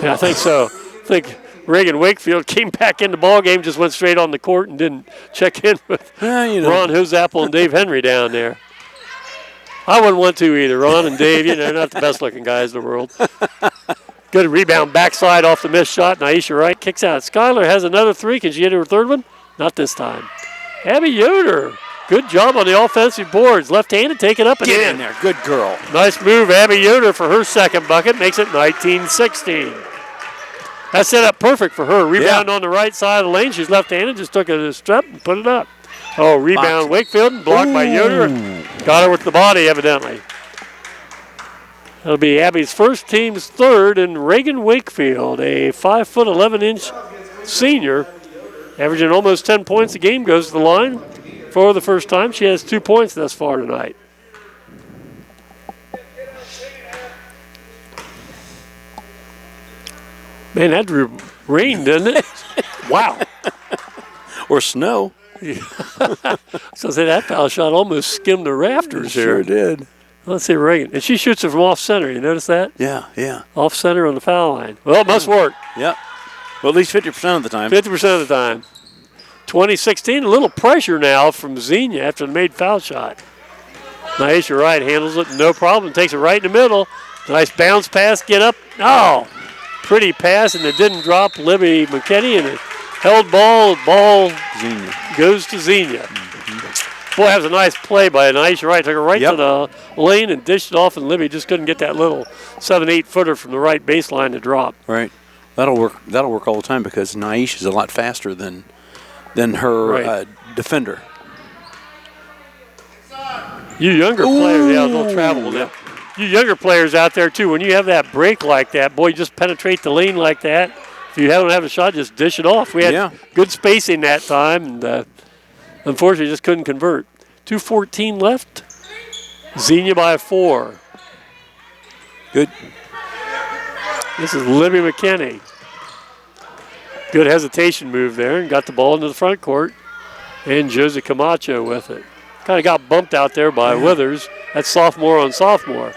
Yeah, I think so. I think Reagan Wakefield came back in the ball game, just went straight on the court and didn't check in with Ron Hosapple and Dave Henry down there. I wouldn't want to either. Ron and Dave, they're not the best looking guys in the world. Good rebound backside off the missed shot. Naisha Wright kicks out. Skylar has another 3. Can she hit her third one? Not this time. Abby Yoder. Good job on the offensive boards. Left-handed, take it up and Get in there. Good girl. Nice move, Abby Yoder, for her second bucket. Makes it 19-16. That set up perfect for her. Rebound on the right side of the lane. She's left-handed, just took a step and put it up. Oh, rebound Wakefield, blocked by Yoder. Got her with the body, evidently. That'll be Abby's first, team's third, and Reagan Wakefield, a 5'11" senior, averaging almost 10 points a game, goes to the line. For the first time, she has 2 points thus far tonight. Man, that rained, didn't it? Wow. Or snow. So say that foul shot almost skimmed the rafters here. Sure did. Let's see Reagan. And she shoots it from off center. You notice that? Yeah. Off center on the foul line. Well, it must work. Yep. Well, at least 50% of the time. 50% of the time. 2016, a little pressure now from Xenia after the made foul shot. Naisha Wright handles it, no problem, takes it right in the middle. Nice bounce pass, get up. Oh, pretty pass, and it didn't drop Libby McKinney, and it held ball Xenia. Goes to Xenia. Boy, that was a nice play by Naisha Wright. Took it right to the lane and dished it off, and Libby just couldn't get that little 7-8 footer from the right baseline to drop. Right. That'll work all the time because Naisha's a lot faster than her defender. You younger players, they'll travel with it. You younger players out there, too, when you have that break like that, boy, you just penetrate the lane like that. If you don't have a shot, just dish it off. We had good spacing that time, and unfortunately just couldn't convert. 2:14 left. Xenia by 4. Good. This is Libby McKinney. Good hesitation move there and got the ball into the front court. And Josie Camacho with it. Kind of got bumped out there by Withers. That's sophomore on sophomore.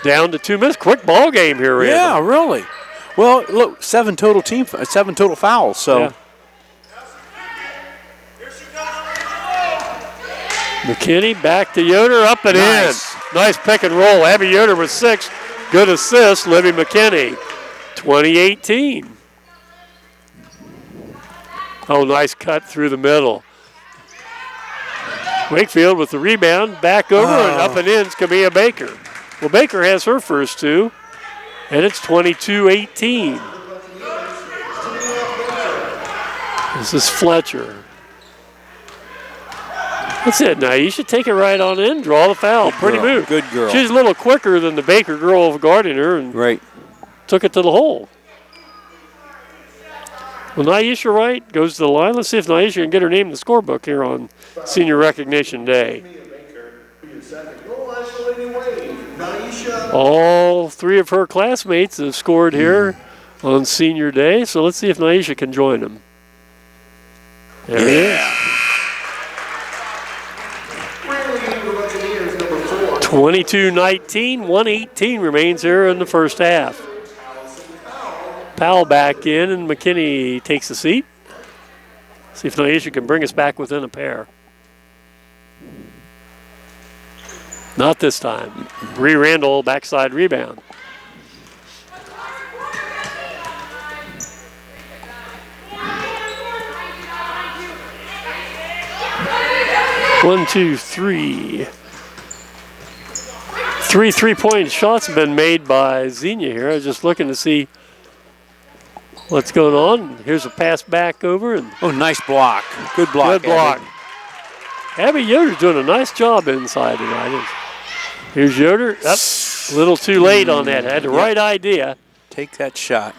Down to 2 minutes. Quick ball game here, Randall. Yeah, really. Well, look, 7 total fouls. So. Yeah. McKinney back to Yoder, up and in. Nice pick and roll. Abby Yoder with 6. Good assist, Libby McKinney. 20-18. Oh, nice cut through the middle. Wakefield with the rebound, back over and up and in is Camilla Baker. Well, Baker has her first 2, and it's 22-18. This is Fletcher. That's it. Now you should take it right on in, draw the foul. Pretty move. Good girl. She's a little quicker than the Baker girl guarding her, and took it to the hole. Well, Naisha Wright goes to the line. Let's see if Naisha can get her name in the scorebook here on Senior Recognition Day. All 3 of her classmates have scored here on Senior Day, so let's see if Naisha can join them. There it is. 22-19, 1:18 remains here in the first half. Powell back in, and McKinney takes a seat. See if Naisha can bring us back within a pair. Not this time. Bree Randall, backside rebound. One, two, three. 3 3-point shots have been made by Xenia here. I was just looking to see what's going on. Here's a pass back over. And nice block. Good block. Good block. Abby Yoder's doing a nice job inside tonight. Here's Yoder. Up. A little too late on that. Had the right idea. Take that shot.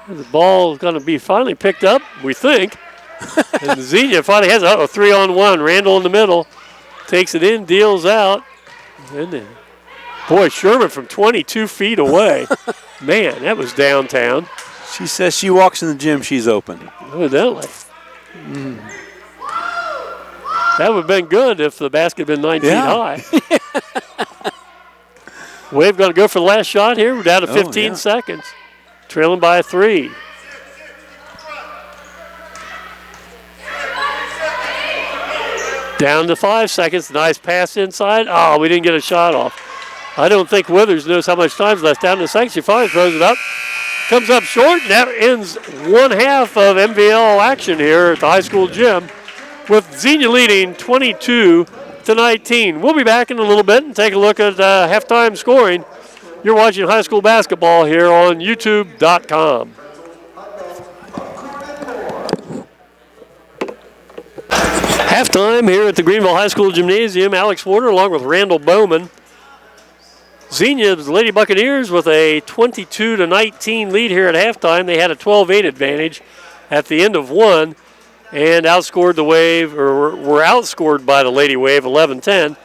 The ball is going to be finally picked up, we think. And Xenia finally has a 3-on-1. Randall in the middle. Takes it in, deals out. And then, boy, Sherman from 22 feet away. Man, that was downtown. She says she walks in the gym, she's open. Evidently. That would have been good if the basket had been 9 feet high. Wave going to go for the last shot here. We're down to 15 seconds. Trailing by 3. Down to 5 seconds. Nice pass inside. Oh, we didn't get a shot off. I don't think Withers knows how much time's left. Down to 6. She finally throws it up. Comes up short, and that ends one half of MVL action here at the high school gym, with Xenia leading 22-19. We'll be back in a little bit and take a look at halftime scoring. You're watching high school basketball here on YouTube.com. Halftime here at the Greenville High School Gymnasium. Alex Warner along with Randall Bowman. Xenia's Lady Buccaneers with a 22-19 lead here at halftime. They had a 12-8 advantage at the end of 1 and outscored the Wave, or were outscored by the Lady Wave 11-10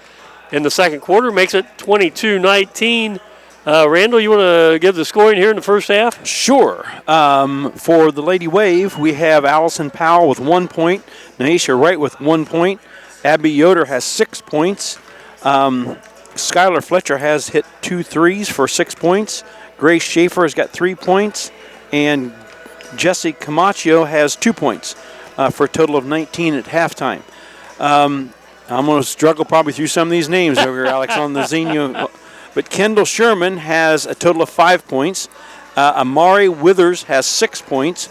in the second quarter. Makes it 22-19. Randall, you want to give the scoring here in the first half? Sure. For the Lady Wave, we have Allison Powell with 1 point, Naisha Wright with 1 point, Abby Yoder has 6 points, Skylar Fletcher has hit 2 threes for 6 points. Grace Schaefer has got 3 points. And Jessie Camacho has 2 points for a total of 19 at halftime. I'm going to struggle probably through some of these names over here, Alex, on the Xenia. But Kendall Sherman has a total of 5 points. Amari Withers has 6 points.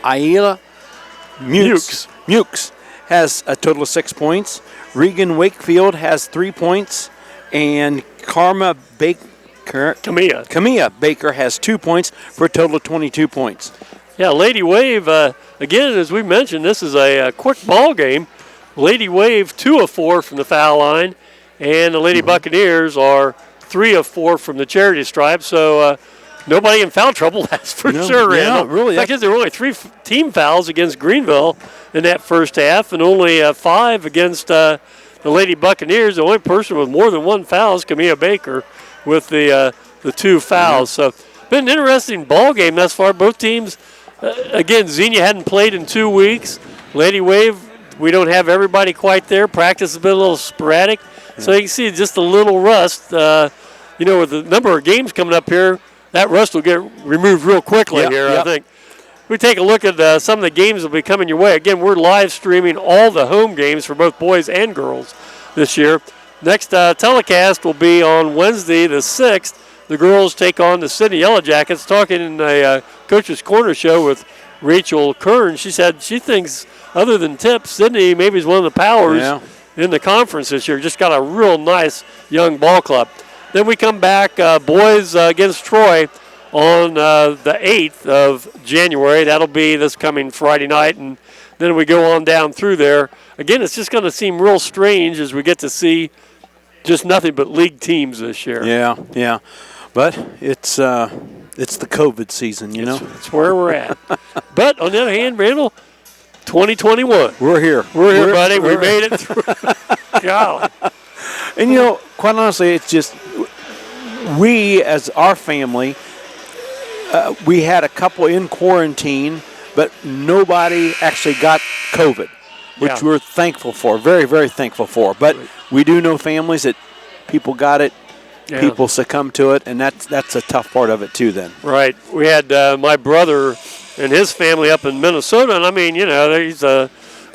Ayla Mukes has a total of 6 points. Regan Wakefield has 3 points. And Camilla Baker has 2 points for a total of 22 points. Yeah, Lady Wave, again, as we mentioned, this is a quick ball game. Lady Wave 2 of 4 from the foul line, and the Lady Buccaneers are 3 of 4 from the charity stripe. So nobody in foul trouble, that's for sure, Randall. Yeah, really. I guess there were only 3 team fouls against Greenville in that first half, and only 5 against the Lady Buccaneers. The only person with more than 1 foul is Camilla Baker with the 2 fouls. So been an interesting ball game thus far. Both teams, again, Xenia hadn't played in 2 weeks. Lady Wave, we don't have everybody quite there. Practice has been a little sporadic. So you can see just a little rust. you know, with the number of games coming up here, that rust will get removed real quickly here, I think. We take a look at some of the games that will be coming your way. Again, we're live streaming all the home games for both boys and girls this year. Next telecast will be on Wednesday the 6th. The girls take on the Sydney Yellow Jackets. Talking in a Coach's Corner show with Rachel Kern, she said she thinks, other than Tip, Sydney maybe is one of the powers in the conference this year. Just got a real nice young ball club. Then we come back, boys against Troy on the 8th of January. That'll be this coming Friday night, and then we go on down through there. Again, it's just going to seem real strange as we get to see just nothing but league teams this year. Yeah. But it's the COVID season, you know. It's where we're at. But on the other hand, Randall, 2021. We're here, buddy. We made it through. Golly. And, you know, quite honestly, it's just we, as our family, we had a couple in quarantine, but nobody actually got COVID, which we're thankful for, very, very thankful for. But we do know families that people got it, people succumb to it, and that's a tough part of it too then. Right. We had my brother and his family up in Minnesota, and I mean, you know, he's one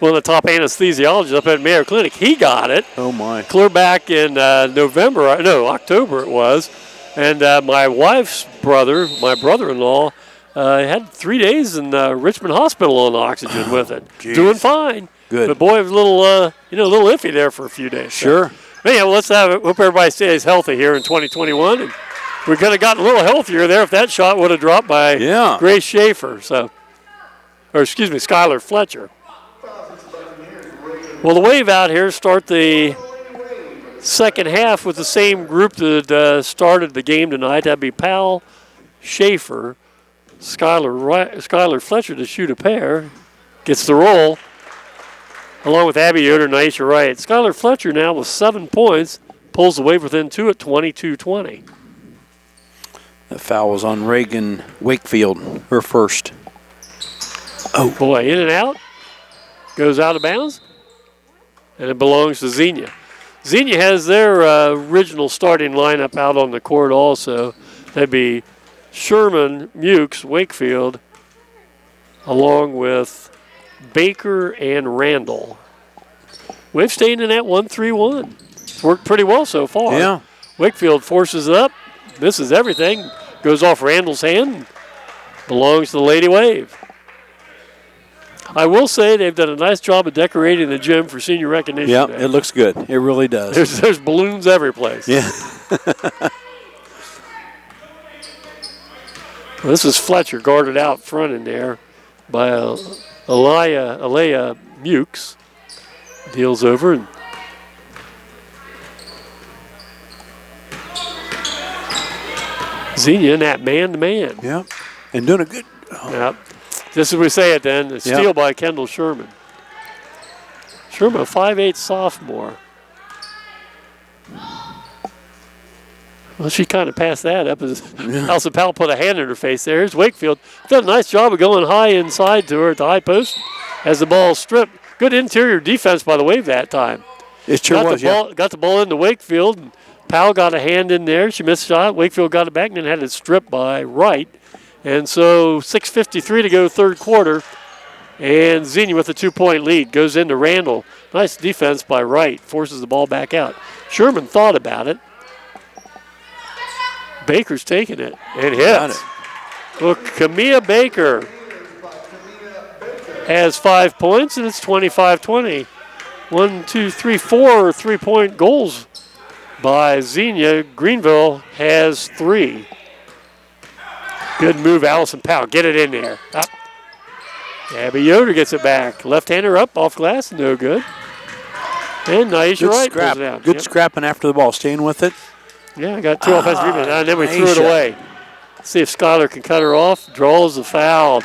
of the top anesthesiologists up at Mayo Clinic. He got it. Oh, my. Clear back in October it was. And my wife's brother, my brother-in-law, had 3 days in Richmond Hospital on oxygen with it. Doing fine. Good. But boy, it was a little iffy there for a few days. Sure. So, anyhow, hope everybody stays healthy here in 2021. And we could have gotten a little healthier there if that shot would have dropped by Grace Schaefer. Skylar Fletcher. Well, the Wave out here start the second half with the same group that started the game tonight. That'd be Powell, Schaefer, Skylar Fletcher to shoot a pair. Gets the roll, along with Abby Yoder and Aisha Wright. Skylar Fletcher now with 7 points, pulls the Wave within 2 at 22-20. The foul was on Reagan Wakefield, her first. Oh, boy, in and out. Goes out of bounds. And it belongs to Xenia. Xenia has their original starting lineup out on the court also. That'd be Sherman, Mukes, Wakefield, along with Baker and Randall. We've stayed in that 1-3-1. It's worked pretty well so far. Yeah. Wakefield forces it up, misses everything, goes off Randall's hand, belongs to the Lady Wave. I will say they've done a nice job of decorating the gym for senior recognition. Yeah, day. it looks good. It really does. There's balloons every place. Yeah. Well, this is Fletcher guarded out front in there by Alea Mukes. Deals over and Xenia in that man-to-man. Yeah, and doing a good. Yep. Just as we say it then, a steal by Kendall Sherman. Sherman, a 5'8" sophomore. Well, she kind of passed that up as Allison Powell put a hand in her face there. Here's Wakefield. Done a nice job of going high inside to her at the high post as the ball stripped. Good interior defense by the Wave that time. It sure was, Got the ball into Wakefield. And Powell got a hand in there. She missed a shot. Wakefield got it back and then had it stripped by Wright. And so 6:53 to go third quarter. And Xenia with a 2-point lead goes into Randall. Nice defense by Wright. Forces the ball back out. Sherman thought about it. Baker's taking it and hits. Well, Kamia Baker has 5 points, and it's 25-20. 1, 2, 3, 4 3-point goals by Xenia. Greenville has 3. Good move, Allison Powell. Get it in there. Up. Abby Yoder gets it back. Left-hander up, off glass, no good. And Naisha Wright goes down. Good scrapping after the ball, staying with it. Yeah, got 2 offensive rebounds, and then we threw it away. See if Skylar can cut her off. Draws the foul.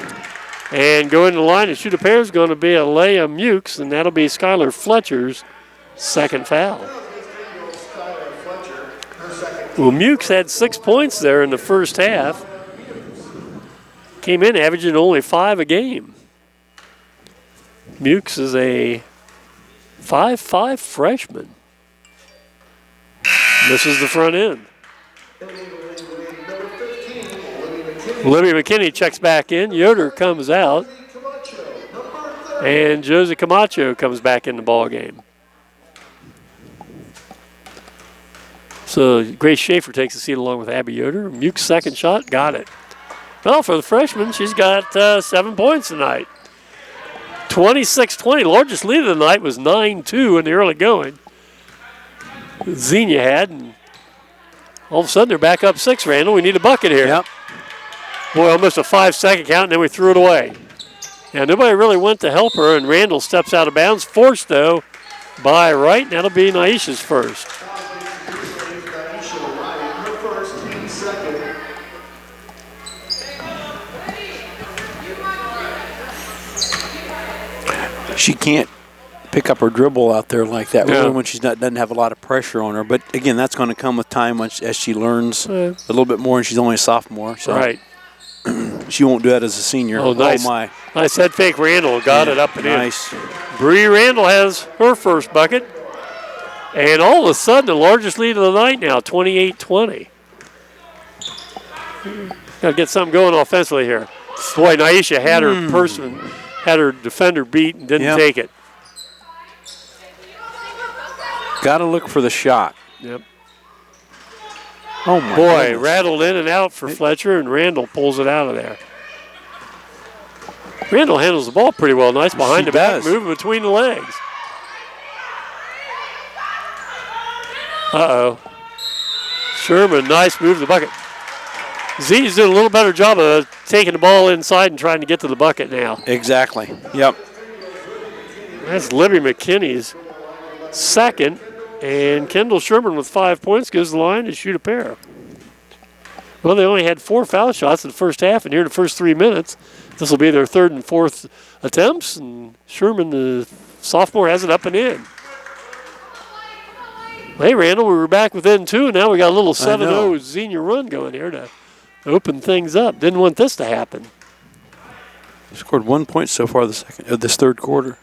And going to the line and shoot a pair is going to be Alea Mukes, and that'll be Skylar Fletcher's second foul. Well, Mukes had 6 points there in the first half. Came in averaging only 5 a game. Mukes is a 5'5" freshman. Misses the front end. Libby McKinney checks back in. Yoder comes out. And Josie Camacho comes back in the ball game. So Grace Schaefer takes the seat along with Abby Yoder. Muke's second shot, got it. Well, for the freshman, she's got 7 points tonight. 26-20. Largest lead of the night was 9-2 in the early going. Xenia had, and all of a sudden they're back up 6, Randall. We need a bucket here. Yep. Boy, almost a 5-second count, and then we threw it away. Now, nobody really went to help her, and Randall steps out of bounds. Forced, though, by Wright, and that'll be Naisha's first. She can't pick up her dribble out there like that, really, when she's doesn't have a lot of pressure on her. But, again, that's going to come with time as she learns a little bit more, and she's only a sophomore. So. Right. She won't do that as a senior. Oh, nice. Oh, my. Nice head fake. Randall got it up and nice. in. Bree Randall has her first bucket. And all of a sudden, the largest lead of the night now, 28-20. Got to get something going offensively here. Boy, Naisha had her defender beat and didn't take it. Got to look for the shot. Yep. Oh, my boy, goodness. Rattled in and out for Fletcher, and Randall pulls it out of there. Randall handles the ball pretty well. Nice behind the back, moving between the legs. Uh-oh. Sherman, nice move to the bucket. Z's doing a little better job of taking the ball inside and trying to get to the bucket now. Exactly. Yep. That's Libby McKinney's second. And Kendall Sherman with 5 points goes to the line to shoot a pair. Well, they only had 4 foul shots in the first half, and here in the first 3 minutes, this will be their third and fourth attempts, and Sherman, the sophomore, has it up and in. Hey, Randall, we were back within 2, and now we got a little 7-0 Xenia run going here to open things up. Didn't want this to happen. Scored 1 point so far this third quarter.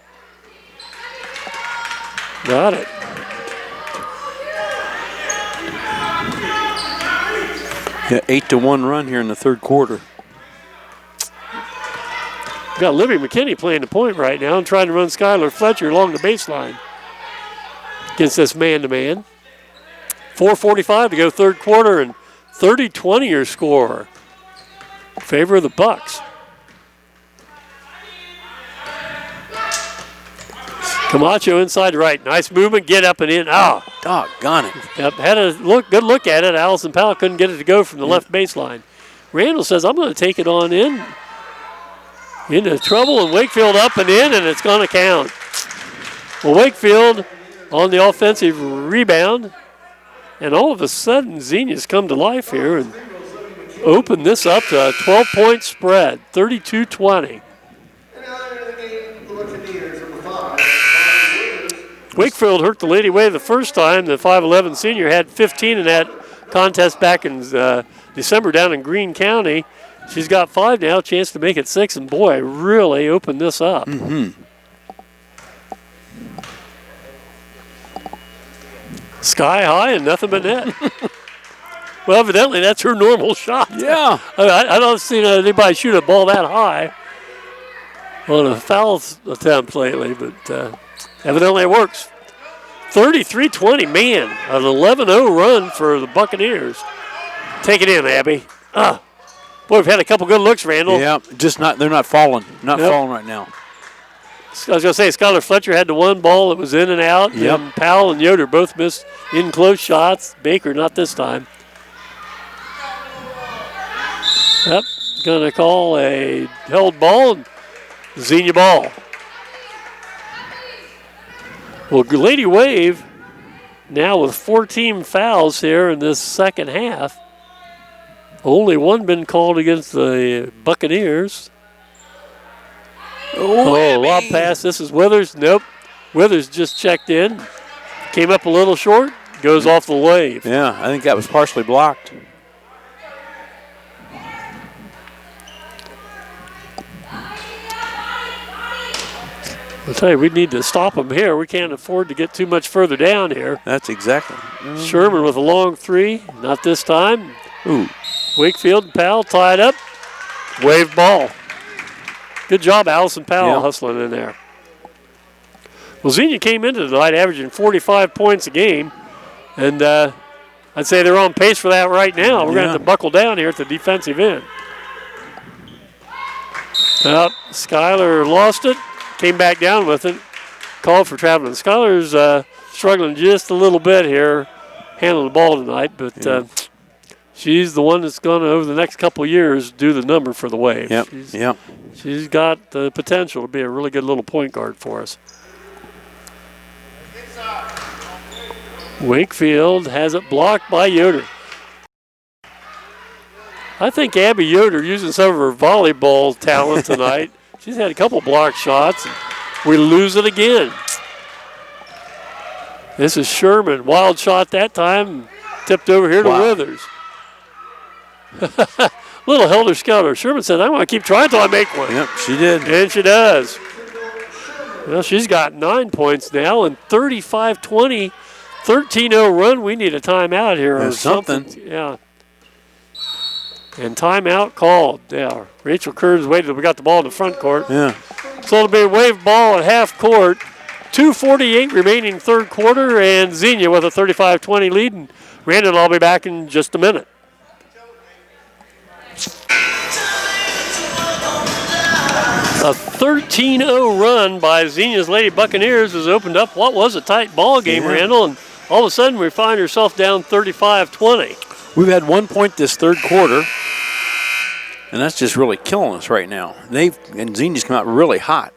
Got it. Yeah, 8-1 run here in the third quarter. Got Libby McKinney playing the point right now and trying to run Skylar Fletcher along the baseline against this man-to-man. 4:45 to go third quarter, and 30-20 your score in favor of the Bucks. Camacho inside right. Nice movement, get up and in. Oh, doggone it. Yep, had a good look at it. Allison Powell couldn't get it to go from the left baseline. Randall says, I'm going to take it on in. Into trouble, and Wakefield up and in, and it's going to count. Well, Wakefield on the offensive rebound, and all of a sudden, Xenia's come to life here and opened this up to a 12-point spread, 32-20. Wakefield hurt the LadyWave the first time. The 5'11 senior had 15 in that contest back in December down in Greene County. She's got 5 now, chance to make it 6, and boy, really opened this up. Sky high and nothing but net. Well, evidently that's her normal shot. Yeah. I don't see anybody shoot a ball that high on a foul attempt lately, but evidently it works. 33-20, man, an 11-0 run for the Buccaneers. Take it in, Abby. Boy, we've had a couple good looks, Randall. Yeah, they're not falling. Falling right now. I was going to say, Skylar Fletcher had the one ball that was in and out. Yep. And Powell and Yoder both missed in close shots. Baker not this time. Yep, going to call a held ball and Xenia ball. Well, LadyWave now with 14 fouls here in this second half. Only one been called against the Buccaneers. Lob pass. This is Withers. Nope. Withers just checked in. Came up a little short. Goes off the wave. Yeah, I think that was partially blocked. I'll tell you, we need to stop them here. We can't afford to get too much further down here. That's exactly. Sherman with a long three. Not this time. Ooh. Wakefield and Powell tied up. Wave ball. Good job, Allison Powell, hustling in there. Well, Xenia came into tonight averaging 45 points a game. And I'd say they're on pace for that right now. We're going to have to buckle down here at the defensive end. Schuyler lost it. Came back down with it. Called for traveling. Schuyler's struggling just a little bit here, handling the ball tonight, but she's the one that's going to, over the next couple of years, do the number for the Wave. She's got the potential to be a really good little point guard for us. Wakefield has it blocked by Yoder. I think Abby Yoder using some of her volleyball talent tonight. She's had a couple blocked shots. And we lose it again. This is Sherman. Wild shot that time. Tipped over here to Withers. Little helter-skelter. Sherman said, I want to keep trying until I make one. Yep, she did. And she does. Well, she's got 9 points now and 35-20. 13-0 run. We need a timeout here or something. Yeah. And timeout called. Yeah. Rachel Kearns waited till we got the ball in the front court. Yeah. So it'll be a Wave ball at half court. 2:48 remaining third quarter, and Xenia with a 35-20 lead. And Randall, I'll be back in just a minute. A 13-0 run by Xenia's Lady Buccaneers has opened up what was a tight ball game, Randall, and all of a sudden we find ourselves down 35-20. We've had 1 point this third quarter, and that's just really killing us right now. And Xenia's come out really hot.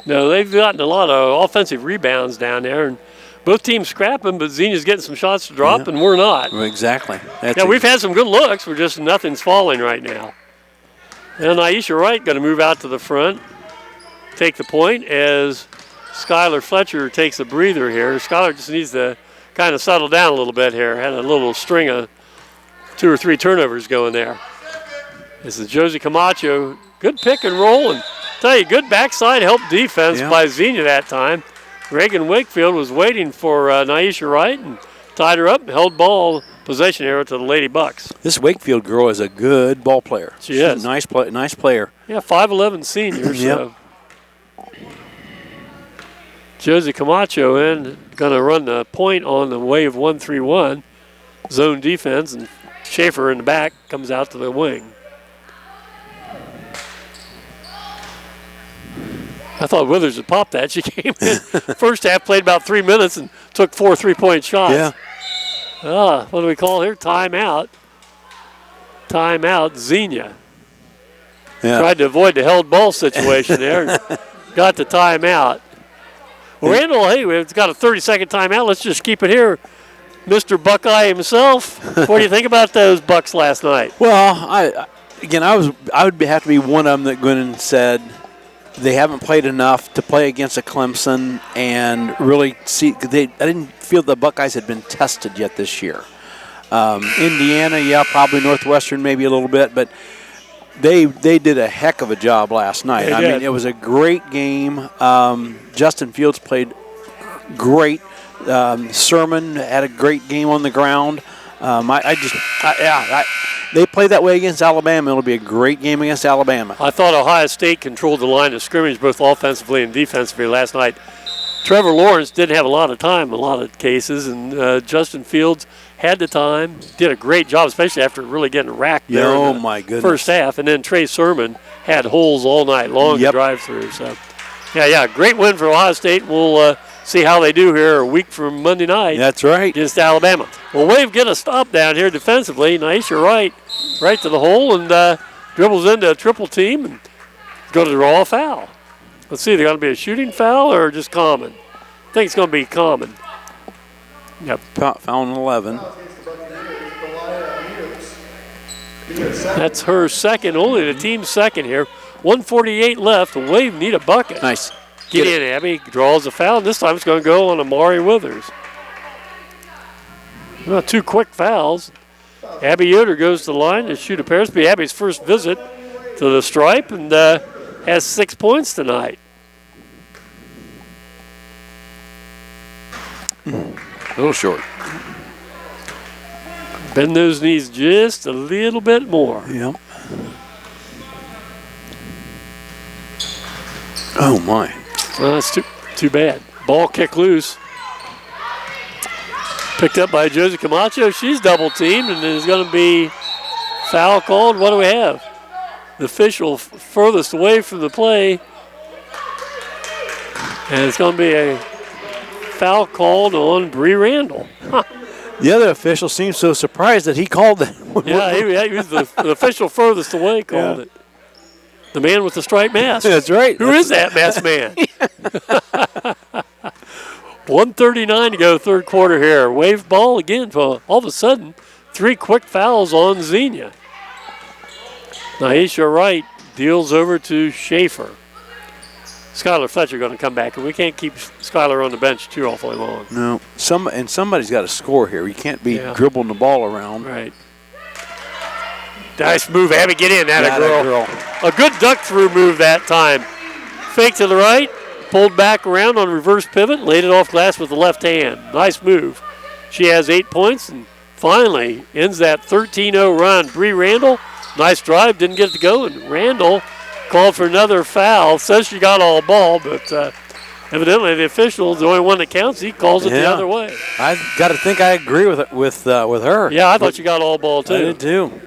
No, they've gotten a lot of offensive rebounds down there, and both teams scrapping, but Xenia's getting some shots to drop, and we're not. Exactly. We've had some good looks. We're just nothing's falling right now. And Aisha Wright going to move out to the front, take the point as Skylar Fletcher takes a breather here. Skylar just needs to kind of settle down a little bit here. Had a little string of 2 or 3 turnovers going there. This is Josie Camacho. Good pick and roll, and tell you, good backside help defense by Xenia that time. Reagan Wakefield was waiting for Naisha Wright and tied her up and held ball possession here to the Lady Bucks. This Wakefield girl is a good ball player. She's is. Nice player. Yeah, 5'11" senior. So. Josie Camacho in, going to run the point on the Wave 1-3-1 zone defense, and Schaefer in the back comes out to the wing. I thought Withers would pop that. She came in first half, played about 3 minutes, and took 4 3-point shots. What do we call here? Timeout. Timeout, Xenia. Tried to avoid the held ball situation there. Got the timeout. Well, Randall, hey, we've got a 30-second timeout. Let's just keep it here. Mr. Buckeye himself, what do you think about those Bucks last night? Well, I would have to be one of them that went and said they haven't played enough to play against a Clemson and really see. I didn't feel the Buckeyes had been tested yet this year. Indiana, probably Northwestern, maybe a little bit, but they did a heck of a job last night. I mean, it was a great game. Justin Fields played great. Sermon had a great game on the ground. They play that way against Alabama. It'll be a great game against Alabama. I thought Ohio State controlled the line of scrimmage both offensively and defensively last night. Trevor Lawrence didn't have a lot of time in a lot of cases, and Justin Fields had the time, did a great job, especially after really getting racked there in the first half. And then Trey Sermon had holes all night long to drive through. So, great win for Ohio State. We'll see how they do here a week from Monday night. That's right. Against Alabama. Well, Wave get a stop down here defensively. Naisha Wright right to the hole and dribbles into a triple team and going to draw a foul. Let's see, they're going to be a shooting foul or just common? I think it's going to be common. Yep. Foul 11. That's her second, only the team's second here. 1:48 left. Wave need a bucket. Nice. Get in, Abby. Draws a foul. This time it's going to go on Amari Withers. Well, 2 quick fouls. Abby Yoder goes to the line to shoot a pair. This will be Abby's first visit to the stripe and has 6 points tonight. A little short. Bend those knees just a little bit more. Yep. Oh, my. Well, that's too bad. Ball kicked loose. Picked up by Josie Camacho. She's double teamed, and there's going to be foul called. What do we have? The official furthest away from the play. And it's going to be a foul called on Bree Randall. Huh. The other official seems so surprised that he called that. Yeah, he was the official furthest away called it. The man with the striped mask. That's right. Who is that masked man? 1:39 to go, third quarter here. Wave ball again. All of a sudden, 3 quick fouls on Xenia. Naisha Wright deals over to Schaefer. Skylar Fletcher going to come back, and we can't keep Skylar on the bench too awfully long. No, somebody's got to score here. You can't be dribbling the ball around. Right. Nice move, Abby. Get in, that girl. A good duck through move that time. Fake to the right, pulled back around on reverse pivot, laid it off glass with the left hand. Nice move. She has 8 points and finally ends that 13-0 run. Bree Randall, nice drive, didn't get it to go, and Randall called for another foul. Says she got all ball, but evidently the official is the only one that counts. He calls it the other way. I got to think I agree with her. Yeah, I thought she got all ball too. I did too.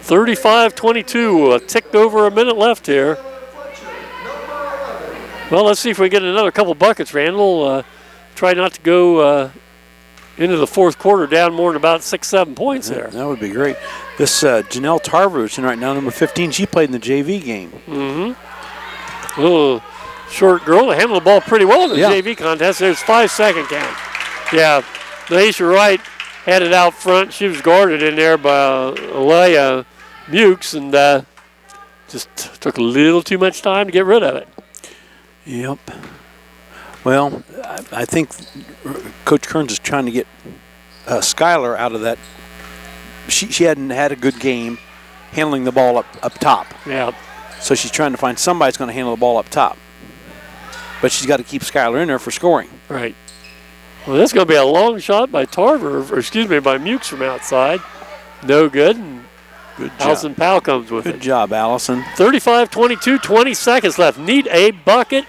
35-22, ticked over a minute left here. Well, let's see if we get another couple buckets, Randall. Try not to go into the fourth quarter down more than about 6-7 points there. That would be great. This Janelle Tarver is in right now, number 15. She played in the JV game. Mm-hmm. Little short girl handled the ball pretty well in the JV contest. There's 5-second count. Yeah, Naisha Wright had it out front. She was guarded in there by Alea Mukes and just took a little too much time to get rid of it. Yep. Well, I think Coach Kearns is trying to get Skylar out of that. She hadn't had a good game handling the ball up top. Yeah. So she's trying to find somebody that's going to handle the ball up top. But she's got to keep Skylar in there for scoring. Right. Well, this is going to be a long shot by Tarver, by Mukes from outside. No good. And good job. Allison Powell comes with it. Good job, Allison. 35-22, 20 seconds left. Need a bucket.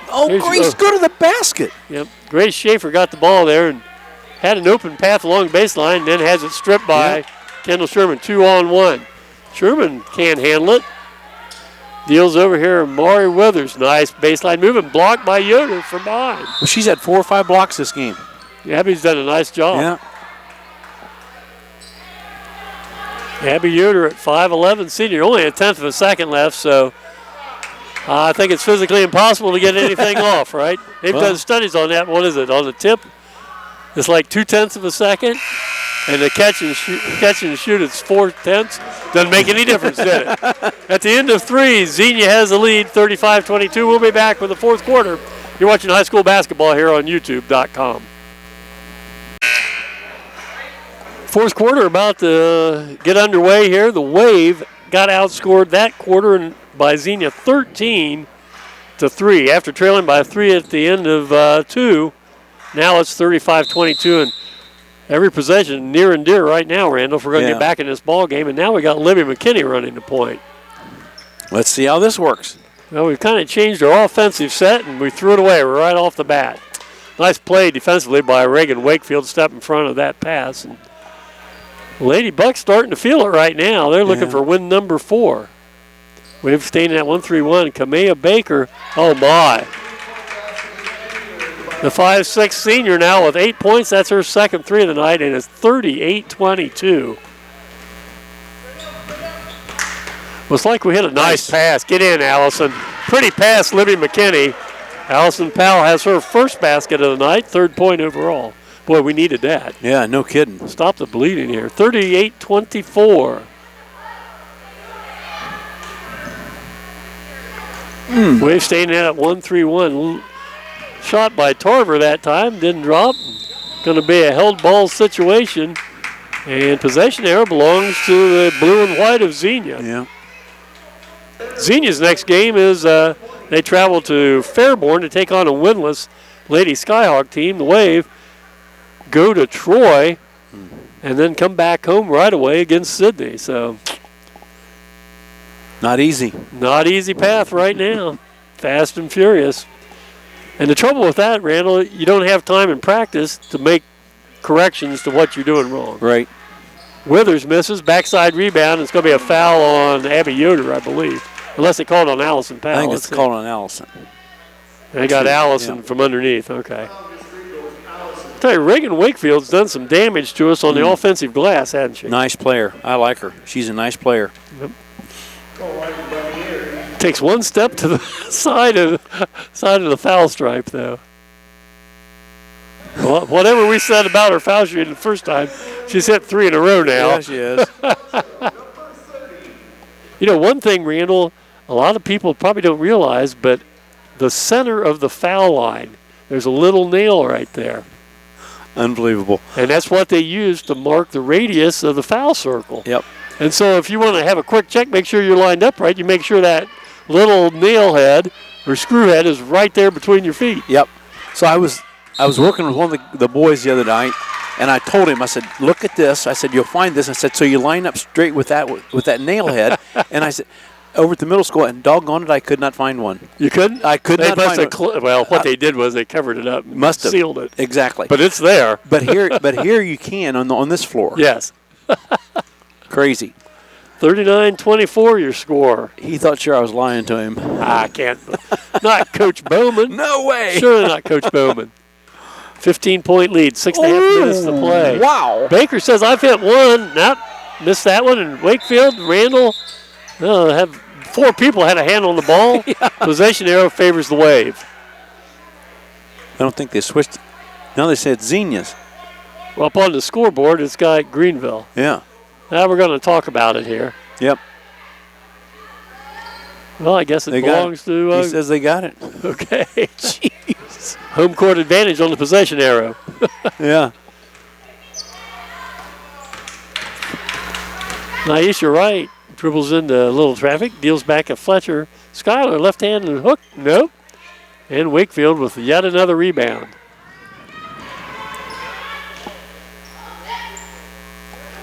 Oh, Grace, go to the basket. Yep. Grace Schaefer got the ball there and had an open path along the baseline, and then has it stripped by Kendall Sherman. 2-on-1. Sherman can't handle it. Deals over here, Maury Withers. Nice baseline movement, blocked by Yoder from behind. Well, she's had 4 or 5 blocks this game. Abby's done a nice job. Yeah. Abby Yoder at 5'11", senior. Only a tenth of a second left, so I think it's physically impossible to get anything off, right? They've done studies on that. What is it? On the tip, it's like 2/10 of a second. And the catch and shoot, it's 4/10. Doesn't make any difference, did it? At the end of 3, Xenia has the lead, 35-22. We'll be back with the fourth quarter. You're watching high school basketball here on YouTube.com. Fourth quarter about to get underway here. The Wave got outscored that quarter by Xenia 13-3. After trailing by 3 at the end of 2, now it's 35-22. And every possession near and dear right now, Randall, if we're going to get back in this ball game. And now we got Libby McKinney running the point. Let's see how this works. Well, we've kind of changed our offensive set, and we threw it away right off the bat. Nice play defensively by Reagan Wakefield, step in front of that pass. And Lady Bucks starting to feel it right now. They're looking for win number 4. We've staying at 1-3-1. Kamea Baker, oh my. The 5'6" senior now with 8 points. That's her second 3 of the night, and it's 38-22. Looks like we hit a nice pass. Get in, Allison. Pretty pass, Libby McKinney. Allison Powell has her first basket of the night, 3rd point overall. Boy, we needed that. Yeah, no kidding. Stop the bleeding here. 38-24. Wave staying in at 1-3-1. Shot by Tarver that time. Didn't drop. Going to be a held ball situation. And possession error belongs to the blue and white of Xenia. Yeah. Xenia's next game is they travel to Fairborn to take on a winless Lady Skyhawk team, the Wave, go to Troy and then come back home right away against Sydney. So not easy. Not easy path right now. Fast and furious. And the trouble with that, Randall, you don't have time in practice to make corrections to what you're doing wrong. Right. Withers misses, backside rebound. It's going to be a foul on Abby Yoder, I believe. Unless they called on Allison Powell. I think it's called on Allison. They got Allison from underneath. Okay. I tell you, Reagan Wakefield's done some damage to us on the offensive glass, hasn't she? Nice player. I like her. She's a nice player. Yep. Takes one step to the side of the foul stripe, though. Well, whatever we said about her foul shooting the first time, she's hit 3 in a row now. Yeah, she is. You know, one thing, Randall, a lot of people probably don't realize, but the center of the foul line, there's a little nail right there. Unbelievable. And that's what they use to mark the radius of the foul circle. Yep. And so if you want to have a quick check, make sure you're lined up right. You make sure that little nail head or screw head is right there between your feet. Yep. So I was working with one of the boys the other night, and I told him, I said, look at this. I said, you'll find this. I said, so you line up straight with that nail head. And I said, over at the middle school, and doggone it, I could not find one. You couldn't? I could not find one. Well, what they did was they covered it up and must have sealed it. Exactly. But it's there. But here you can on this floor. Yes. Crazy. 39-24 your score. He thought sure I was lying to him. I can't. Not Coach Bowman. No way. Surely not Coach Bowman. 15-point lead, 6.5 minutes to play. Wow. Baker says, I've hit one. Missed that one. And Wakefield, Randall, have 4 people had a hand on the ball. Yeah. Possession arrow favors the Wave. I don't think they switched. Now they say it's Xenia's. Well, up on the scoreboard, it's got Greenville. Yeah. Now we're going to talk about it here. Yep. Well, I guess it belongs to... he says they got it. Okay. Jeez. Home court advantage on the possession arrow. Yeah. Nice, you're right. Dribbles into a little traffic, deals back at Fletcher. Schuyler, left hand and hook. Nope. And Wakefield with yet another rebound.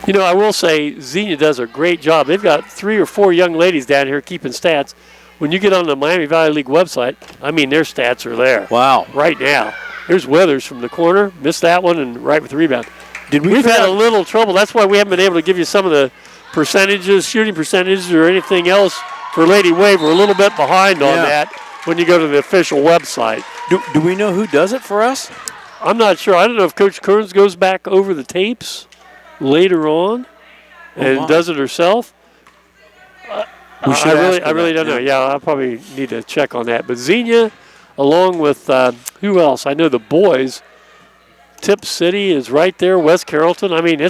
You know, I will say Xenia does a great job. They've got 3 or 4 young ladies down here keeping stats. When you get on the Miami Valley League website, I mean, their stats are there. Wow. Right now. Here's Withers from the corner. Missed that one and right with the rebound. We've had a little trouble. That's why we haven't been able to give you some of the percentages, shooting percentages or anything else for LadyWave. We're a little bit behind on that when you go to the official website. Do we know who does it for us? I'm not sure. I don't know if Coach Kearns goes back over the tapes later on and does it herself. I really don't know. Yeah, I probably need to check on that. But Xenia, along with who else? I know the boys. Tip City is right there. West Carrollton. I mean,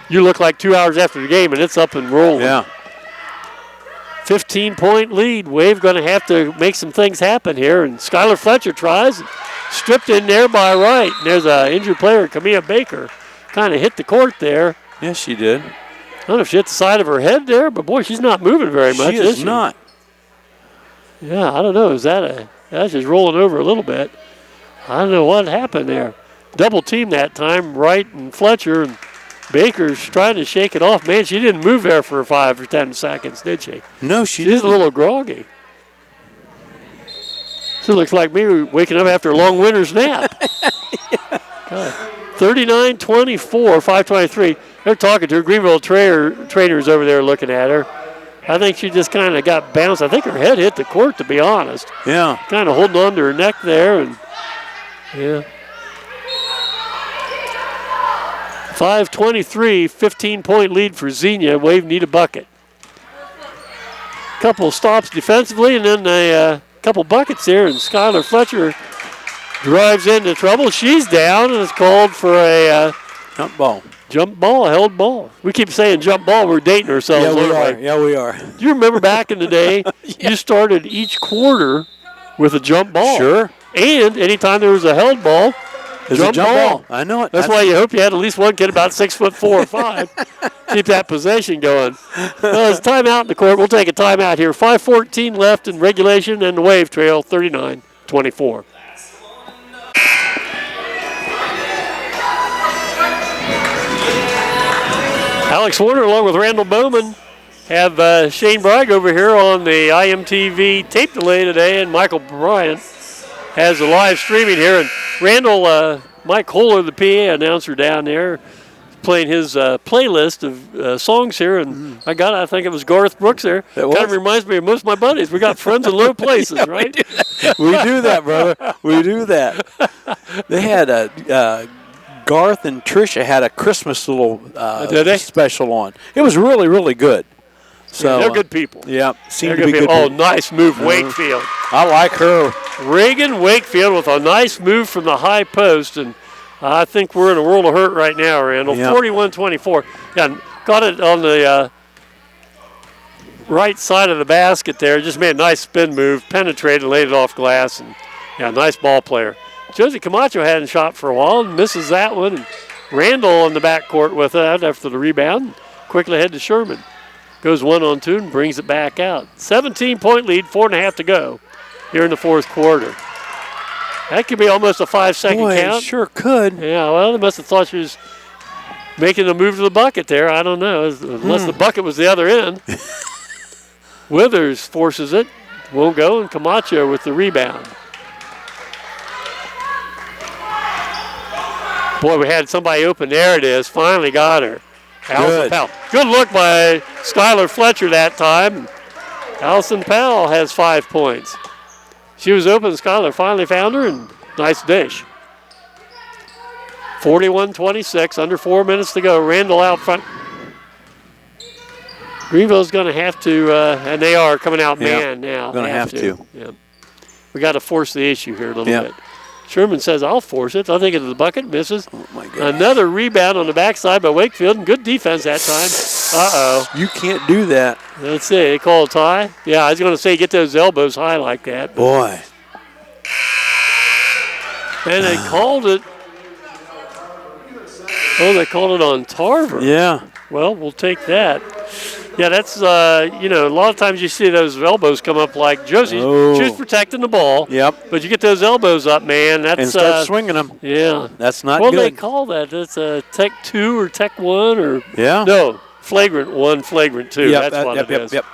you look like 2 hours after the game, and it's up and rolling. Yeah. 15-point lead. Wave going to have to make some things happen here. And Schuyler Fletcher tries. Stripped in there by Wright. And there's an injured player, Camilla Baker. Kind of hit the court there. Yes, she did. I don't know if she hit the side of her head there, but boy, she's not moving very much, is she? Not. Yeah, I don't know. That's just rolling over a little bit. I don't know what happened there. Double team that time, Wright and Fletcher, and Baker's trying to shake it off. Man, she didn't move there for 5 or 10 seconds, did she? No, She's a little groggy. She looks like me waking up after a long winter's nap. 39-24, 5:23. They're talking to her. Greenville trainers over there looking at her. I think she just kind of got bounced. I think her head hit the court, to be honest. Yeah. Kind of holding on to her neck there. And yeah. 5:23, 15-point lead for Xenia. Wave need a bucket. Couple stops defensively, and then a couple buckets here. And Schuyler Fletcher drives into trouble. She's down, and it's called for a jump ball. Jump ball, held ball. We keep saying jump ball. We're dating ourselves. Yeah, we are. Yeah, we are. Do you remember back in the day, you started each quarter with a jump ball? Sure. And anytime there was a held ball, jump ball. I know it. That's why you hope you had at least one kid about 6'4" or 5. Keep that possession going. Well, it's timeout in the court. We'll take a timeout here. 5:14 left in regulation, and the Wave trail 39-24. Alex Warner along with Randall Bowman have Shane Bragg over here on the IMTV tape delay today, and Michael Bryant has the live streaming here. And Randall, Mike Kohler, the PA announcer down there, playing his playlist of songs here, and I think it was Garth Brooks there. Kind of reminds me of most of my buddies. We got friends in low places, right? We do that, brother. We do that. They had Garth and Tricia had a Christmas little special on. It was really, really good. So they're good people. Yeah, seem to be good. Oh, nice move, Wakefield. I like her. Reagan Wakefield with a nice move from the high post, and I think we're in a world of hurt right now, Randall. 41-24. Yeah, got it on the right side of the basket there. Just made a nice spin move, penetrated, laid it off glass, and nice ball player. Josie Camacho hadn't shot for a while and misses that one. And Randall on the backcourt with that after the rebound. Quickly head to Sherman. Goes 1-on-2 and brings it back out. 17-point lead, 4.5 to go here in the fourth quarter. That could be almost a 5-second count. It sure could. Yeah, well, they must have thought she was making a move to the bucket there. I don't know, unless the bucket was the other end. Withers forces it. Won't go, and Camacho with the rebound. Boy, we had somebody open. There it is. Finally got her. Allison Powell. Good look by Skylar Fletcher that time. Allison Powell has 5 points. She was open. Skylar finally found her, and nice dish. 41-26, under 4 minutes to go. Randall out front. Greenville's going to have to, and they are coming out man now. Going to have to. Yeah. We got to force the issue here a little bit. Sherman says, I'll force it. I'll take it to the bucket. Misses. Oh, my God. Another rebound on the backside by Wakefield, and good defense that time. Uh-oh. You can't do that. Let's see. They call a tie? Yeah, I was going to say get those elbows high like that. Boy. And they called it. Oh, they called it on Tarver. Yeah. Well, we'll take that. Yeah, that's, a lot of times you see those elbows come up like Josie. She was protecting the ball. Yep. But you get those elbows up, man. That's, and start swinging them. Yeah. That's not good. good. What do they call that? That's a Tech 2 or Tech 1 or? Yeah. No, Flagrant 1, Flagrant 2. Yep, That's what it is. Yep.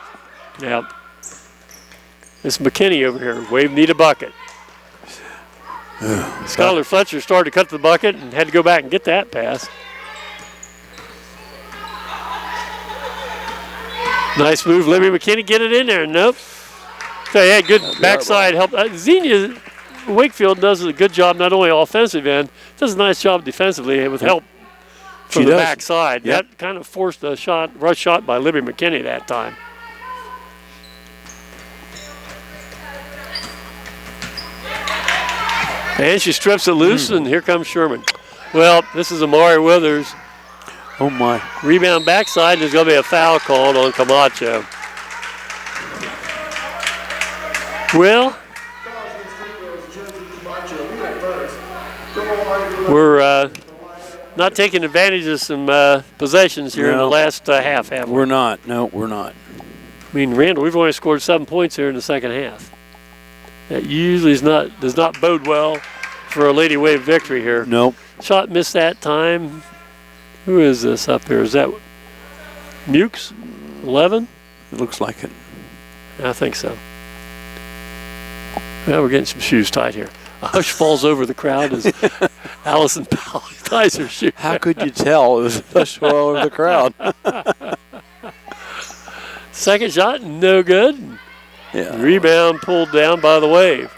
It's McKinney over here. Wave need a bucket. Skylar Fletcher started to cut to the bucket and had to go back and get that pass. Nice move, Libby McKinney, get it in there. Nope. So yeah, good backside help. Xenia Wakefield does a good job, not only offensive end, does a nice job defensively with help from the backside. Yep. That kind of forced a rush shot by Libby McKinney that time. And she strips it loose, and here comes Sherman. Well, this is Amari Withers. Oh, my. Rebound backside, and there's going to be a foul called on Camacho. Well, we're not taking advantage of some possessions here in the last half, have we? We're not. No, we're not. I mean, Randall, we've only scored 7 points here in the second half. That usually does not bode well for a LadyWave victory here. Nope. Shot missed that time. Who is this up here? Is that Mukes? 11? It looks like it. I think so. Well, we're getting some shoes tied here. A hush falls over the crowd as Allison Powell ties her shoe. How could you tell? It was a hush all over the crowd. Second shot, no good. Yeah. Rebound pulled down by the Wave.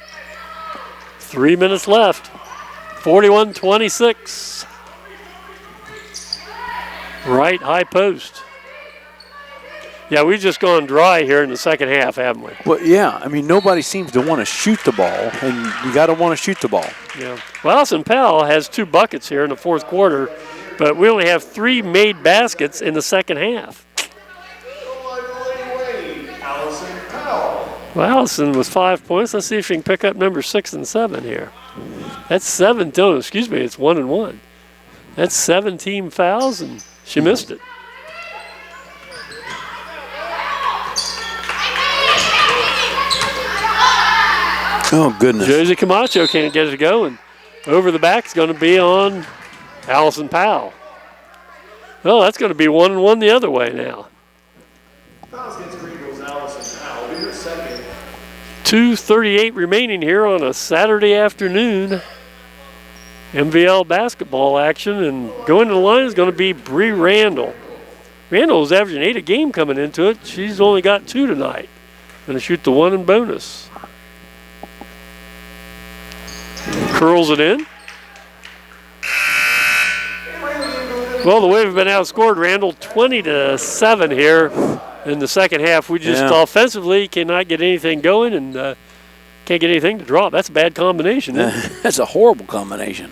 3 minutes left. 41-26. Right high post. Yeah, we've just gone dry here in the second half, haven't we? Well, yeah. I mean, nobody seems to want to shoot the ball, and you got to want to shoot the ball. Yeah. Well, Allison Powell has 2 buckets here in the fourth quarter, but we only have 3 made baskets in the second half. Well, Allison with 5 points. Let's see if she can pick up number 6 and 7 here. That's 7. No, excuse me, it's 1 and 1. That's 17 fouls, and she missed it. Oh, goodness. Josie Camacho can't get it going. Over the back is going to be on Allison Powell. Oh, that's going to be 1-1 the other way now. Fouls against Greenville's Allison Powell. Be your second. 2:38 remaining here on a Saturday afternoon. MVL basketball action, and going to the line is going to be Bree Randall. Randall was averaging 8 a game coming into it. She's only got 2 tonight. Going to shoot the 1 in bonus. Curls it in. Well, the Wave have been outscored, Randall, 20-7 here in the second half. We just offensively cannot get anything going and can't get anything to drop. That's a bad combination. That's a horrible combination.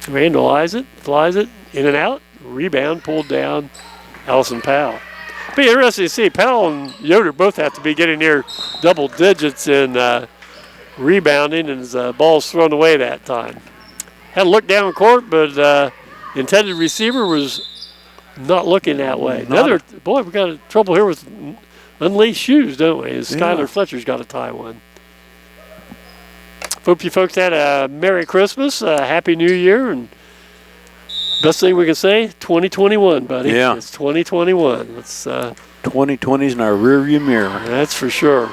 Randall eyes it, flies it, in and out. Rebound pulled down. Allison Powell. Be interesting to see. Powell and Yoder both have to be getting near double digits in rebounding, and his ball's thrown away that time. Had to look down court, but the intended receiver was not looking that way. Boy, we got trouble here with unlaced shoes, don't we? Skylar Fletcher's got to tie one. Hope you folks had a Merry Christmas, a Happy New Year, and best thing we can say, 2021, buddy. Yeah. It's 2021. Let's 2020's in our rearview mirror. That's for sure.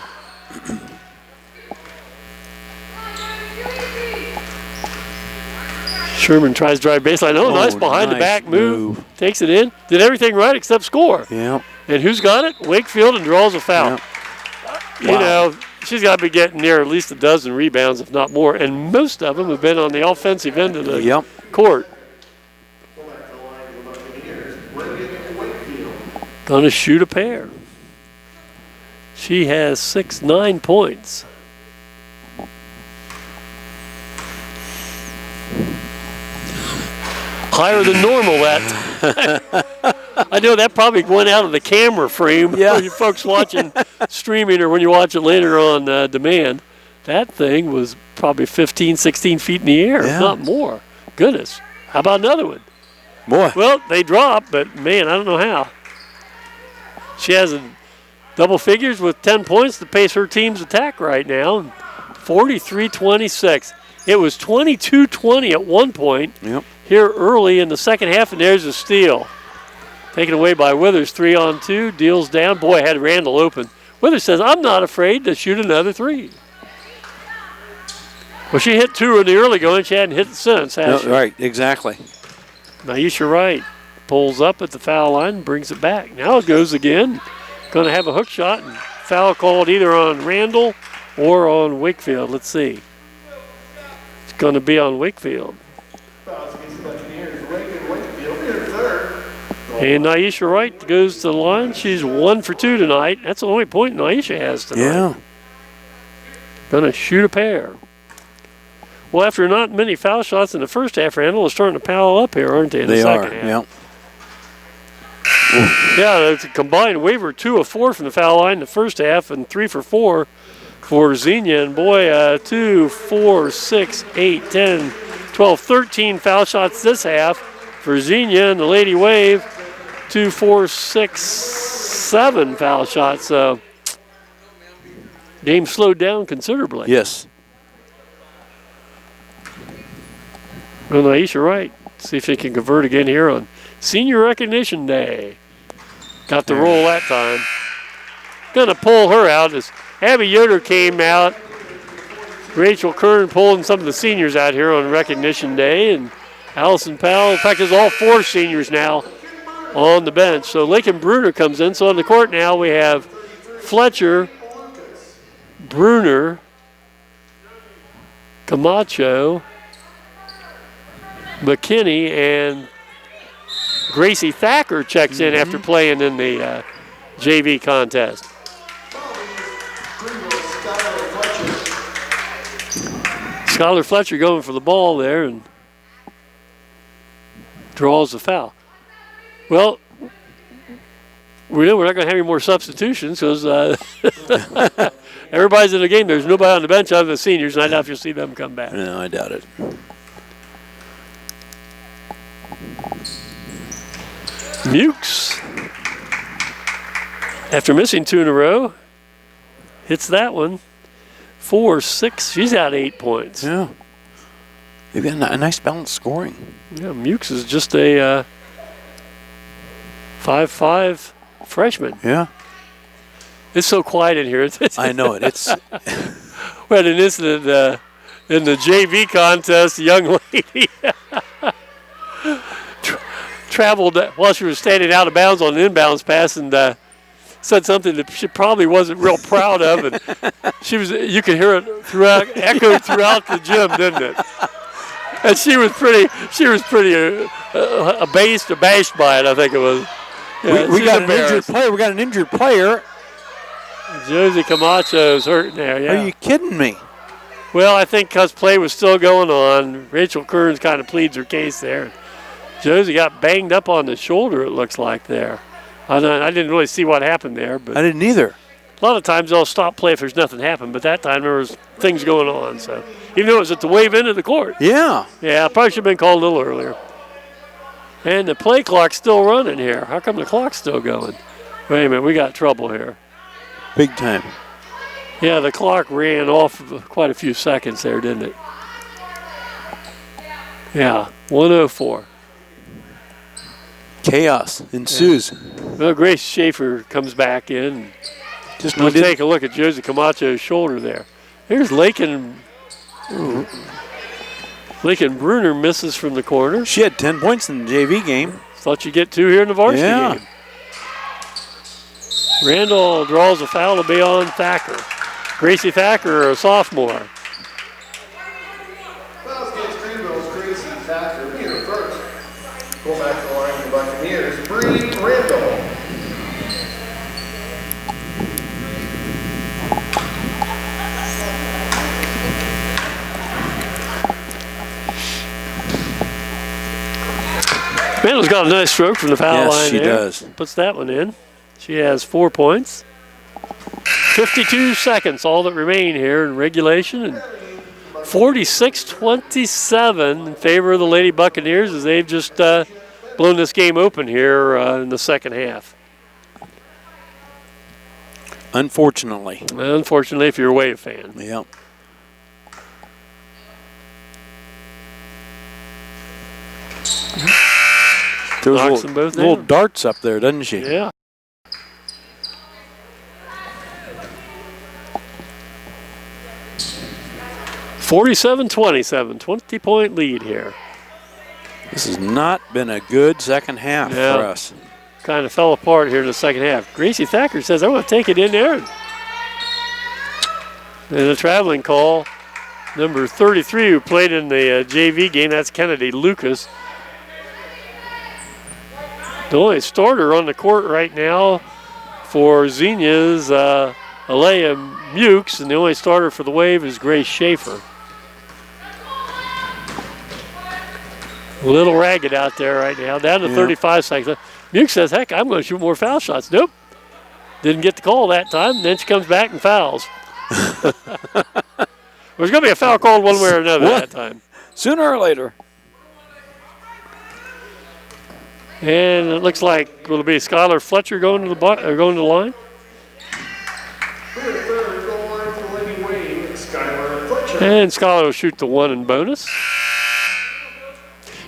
Sherman tries to drive baseline. Oh, nice behind the back move. Takes it in. Did everything right except score. Yeah. And who's got it? Wakefield, and draws a foul. Yep. You know, she's got to be getting near at least a dozen rebounds, if not more. And most of them have been on the offensive end of the court. Gonna shoot a pair. She has 9 points. Higher than normal, that. I know that probably went out of the camera frame for you folks watching streaming or when you watch it later on demand. That thing was probably 15, 16 feet in the air, if not more. Goodness. How about another one? Boy. Well, they dropped, but man, I don't know how. She has double figures with 10 points to pace her team's attack right now. 43-26. It was 22-20 at one point. Yep. Here early in the second half, and there's a steal. Taken away by Withers, 3-on-2, deals down. Boy, had Randall open. Withers says, I'm not afraid to shoot another three. Well, she hit 2 in the early going. She hadn't hit it since, has she? Right, exactly. Naisha Wright pulls up at the foul line and brings it back. Now it goes again. Going to have a hook shot, and foul called either on Randall or on Wakefield. Let's see. It's going to be on Wakefield. And Naisha Wright goes to the line. She's 1 for 2 tonight. That's the only point Naisha has tonight. Yeah. Going to shoot a pair. Well, after not many foul shots in the first half, Randall is starting to pile up here, aren't they, in the second half? Yeah, it's a combined waiver, 2 of 4 from the foul line in the first half and 3 for 4 for Xenia. And boy, 2, 4, 6, 8, 10, 12, 13 foul shots this half for Xenia and the Lady Wave. 2, 4, 6, 7 foul shots. Game slowed down considerably. Yes. Well, Naisha Wright. See if he can convert again here on Senior Recognition Day. Got the roll that time. Gonna pull her out as Abby Yoder came out. Rachel Kern pulling some of the seniors out here on Recognition Day, and Allison Powell. In fact, there's all 4 seniors now on the bench. So Lakin Bruner comes in. So on the court now we have Fletcher, Bruner, Camacho, McKinney, and Gracie Thacker checks in after playing in the JV contest. Skylar Fletcher going for the ball there and draws the foul. Well, we know we're not going to have any more substitutions because everybody's in the game. There's nobody on the bench other than the seniors, and I doubt if you'll see them come back. No, I doubt it. Mukes, after missing 2 in a row, hits that one. 4, 6, she's out 8 points. Yeah. They've got a nice balanced scoring. Yeah, Mukes is just a 5'5" freshman. Yeah. It's so quiet in here. I know it. It's we had an incident in the JV contest. A young lady traveled while she was standing out of bounds on an inbounds pass and said something that she probably wasn't real proud of, and you could hear it echoed throughout the gym, didn't it? And she was pretty abashed by it, I think it was. Yeah, we got an injured player. We got an injured player. Josie Camacho's hurt now, yeah. Are you kidding me? Well, I think because play was still going on, Rachel Kearns kind of pleads her case there. Josie got banged up on the shoulder, it looks like there. I didn't really see what happened there. But I didn't either. A lot of times they'll stop play if there's nothing happened, but that time there was things going on. So even though it was at the Wave end of the court. Yeah. Yeah, probably should have been called a little earlier. And the play clock's still running here. How come the clock's still going? Wait a minute, we got trouble here. Big time. Yeah, the clock ran off quite a few seconds there, didn't it? Yeah, 1:04. Chaos ensues. Well, Grace Schaefer comes back in. We'll take a look at Josie Camacho's shoulder there. Here's Lakin Bruner misses from the corner. She had 10 points in the JV game. Thought you'd get 2 here in the varsity game. Randall draws a foul to be on Thacker. Gracie Thacker, a sophomore. Fouls against Greenville's Gracie Thacker, being her first. Go back to the line for the Buccaneers, Bree Randall. Randall's got a nice stroke from the foul line. Yes, she there. does. Puts that one in. She has 4 points. 52 seconds, all that remain here in regulation. And 46-27 in favor of the Lady Buccaneers as they've just blown this game open here in the second half. Unfortunately. Unfortunately, if you're a Wave fan. Yep. There was little darts up there, doesn't she? Yeah. (47-27), 20-point lead here. This has not been a good second half for us. Kind of fell apart here in the second half. Gracie Thacker says, I want to take it in there. And a traveling call. Number 33, who played in the JV game, that's Kennedy Lucas. The only starter on the court right now for Xenia is Alea Mukes, and the only starter for the Wave is Grace Schaefer. A little ragged out there right now, down to 35 seconds. Mukes says, heck, I'm going to shoot more foul shots. Nope. Didn't get the call that time, and then she comes back and fouls. There's going to be a foul called one way or another that time. Sooner or later. And it looks like will it be Skylar Fletcher going to the line? And Skylar will shoot the one in bonus.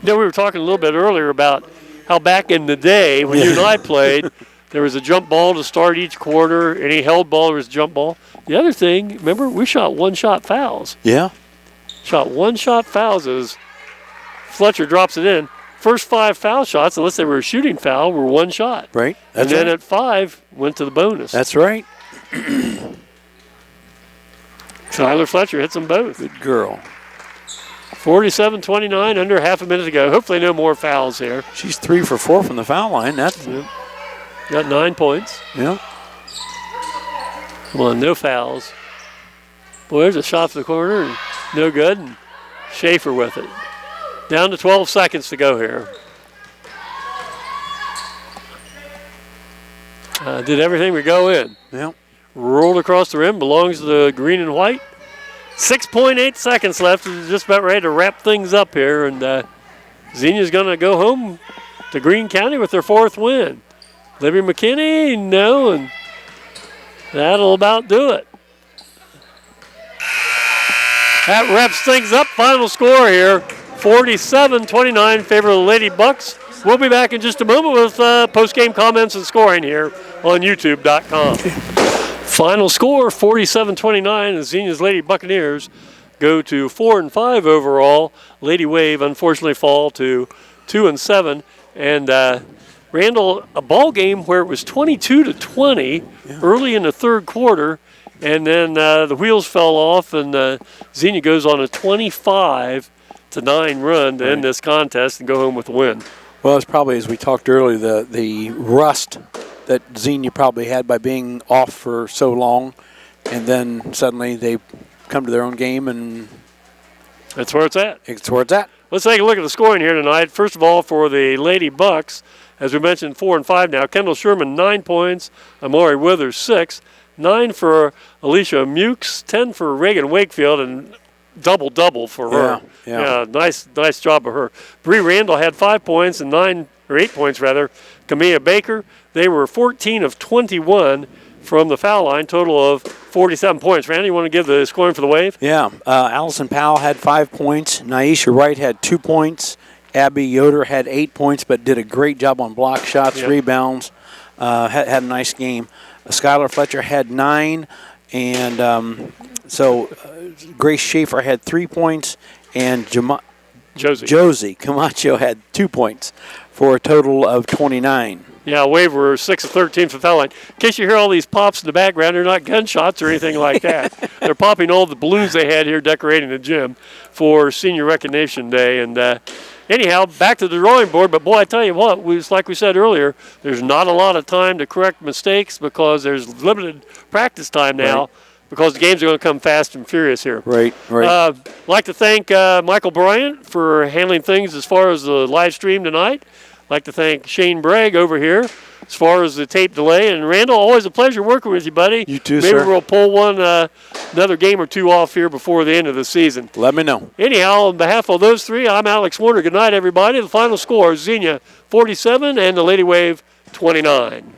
You know, we were talking a little bit earlier about how back in the day when you and I played, there was a jump ball to start each quarter. Any held ball, there was a jump ball. The other thing, remember, we shot one-shot fouls. Yeah. Shot one-shot fouls as Fletcher drops it in. First 5 foul shots, unless they were a shooting foul, were one shot. Right. That's and then at 5, went to the bonus. That's right. Skylar Fletcher hits them both. Good girl. 47-29, under half a minute to go. Hopefully no more fouls here. She's 3 for 4 from the foul line. That's got 9 points. Yeah. Come on, no fouls. Boy, there's a shot to the corner, and no good. And Schaefer with it. Down to 12 seconds to go here. Did everything but go in. Yeah. Rolled across the rim, belongs to the green and white. 6.8 seconds left. We're just about ready to wrap things up here. And Xenia's going to go home to Greene County with their 4th win. Libby McKinney, no, and that'll about do it. That wraps things up. Final score here, 47-29 in favor of the Lady Bucks. We'll be back in just a moment with post-game comments and scoring here on YouTube.com. Final score, 47-29, and Xenia's Lady Buccaneers go to 4-5 overall. LadyWave unfortunately fall to 2-7, and Randall, a ball game where it was 22-20 early in the third quarter, and then the wheels fell off, and Xenia goes on a 25-9 run to end this contest and go home with the win. Well, it's probably, as we talked earlier, the rust that Xenia probably had by being off for so long, and then suddenly they come to their own game, and that's where it's at. It's where it's at. Let's take a look at the scoring here tonight. First of all, for the Lady Bucks, as we mentioned, 4-5 now. Kendall Sherman, 9 points. Amari Withers, 6. 9 for Alicia Mukes, 10 for Reagan Wakefield, and double-double for her. Yeah, nice job of her. Bree Randall had 5 points and 8 points rather. Camilla Baker, they were 14 of 21 from the foul line, total of 47 points. Randy, you want to give the scoring for the Wave? Yeah, Allison Powell had 5 points. Naisha Wright had 2 points. Abby Yoder had 8 points, but did a great job on block shots, rebounds. Had a nice game. Skylar Fletcher had 9, and Grace Schaefer had 3 points, and Josie Camacho had 2 points for a total of 29. Yeah, Wave were 6 of 13 from the foul line. In case you hear all these pops in the background, they're not gunshots or anything like that. They're popping all the balloons they had here decorating the gym for Senior Recognition Day. And anyhow, back to the drawing board. But, boy, I tell you what, like we said earlier, there's not a lot of time to correct mistakes because there's limited practice time now. Right. Because the games are going to come fast and furious here. Right. I'd like to thank Michael Bryant for handling things as far as the live stream tonight. I'd like to thank Shane Bragg over here as far as the tape delay. And, Randall, always a pleasure working with you, buddy. You too, sir. Maybe we'll pull another game or two off here before the end of the season. Let me know. Anyhow, on behalf of those three, I'm Alex Warner. Good night, everybody. The final score is Xenia 47 and the LadyWave 29.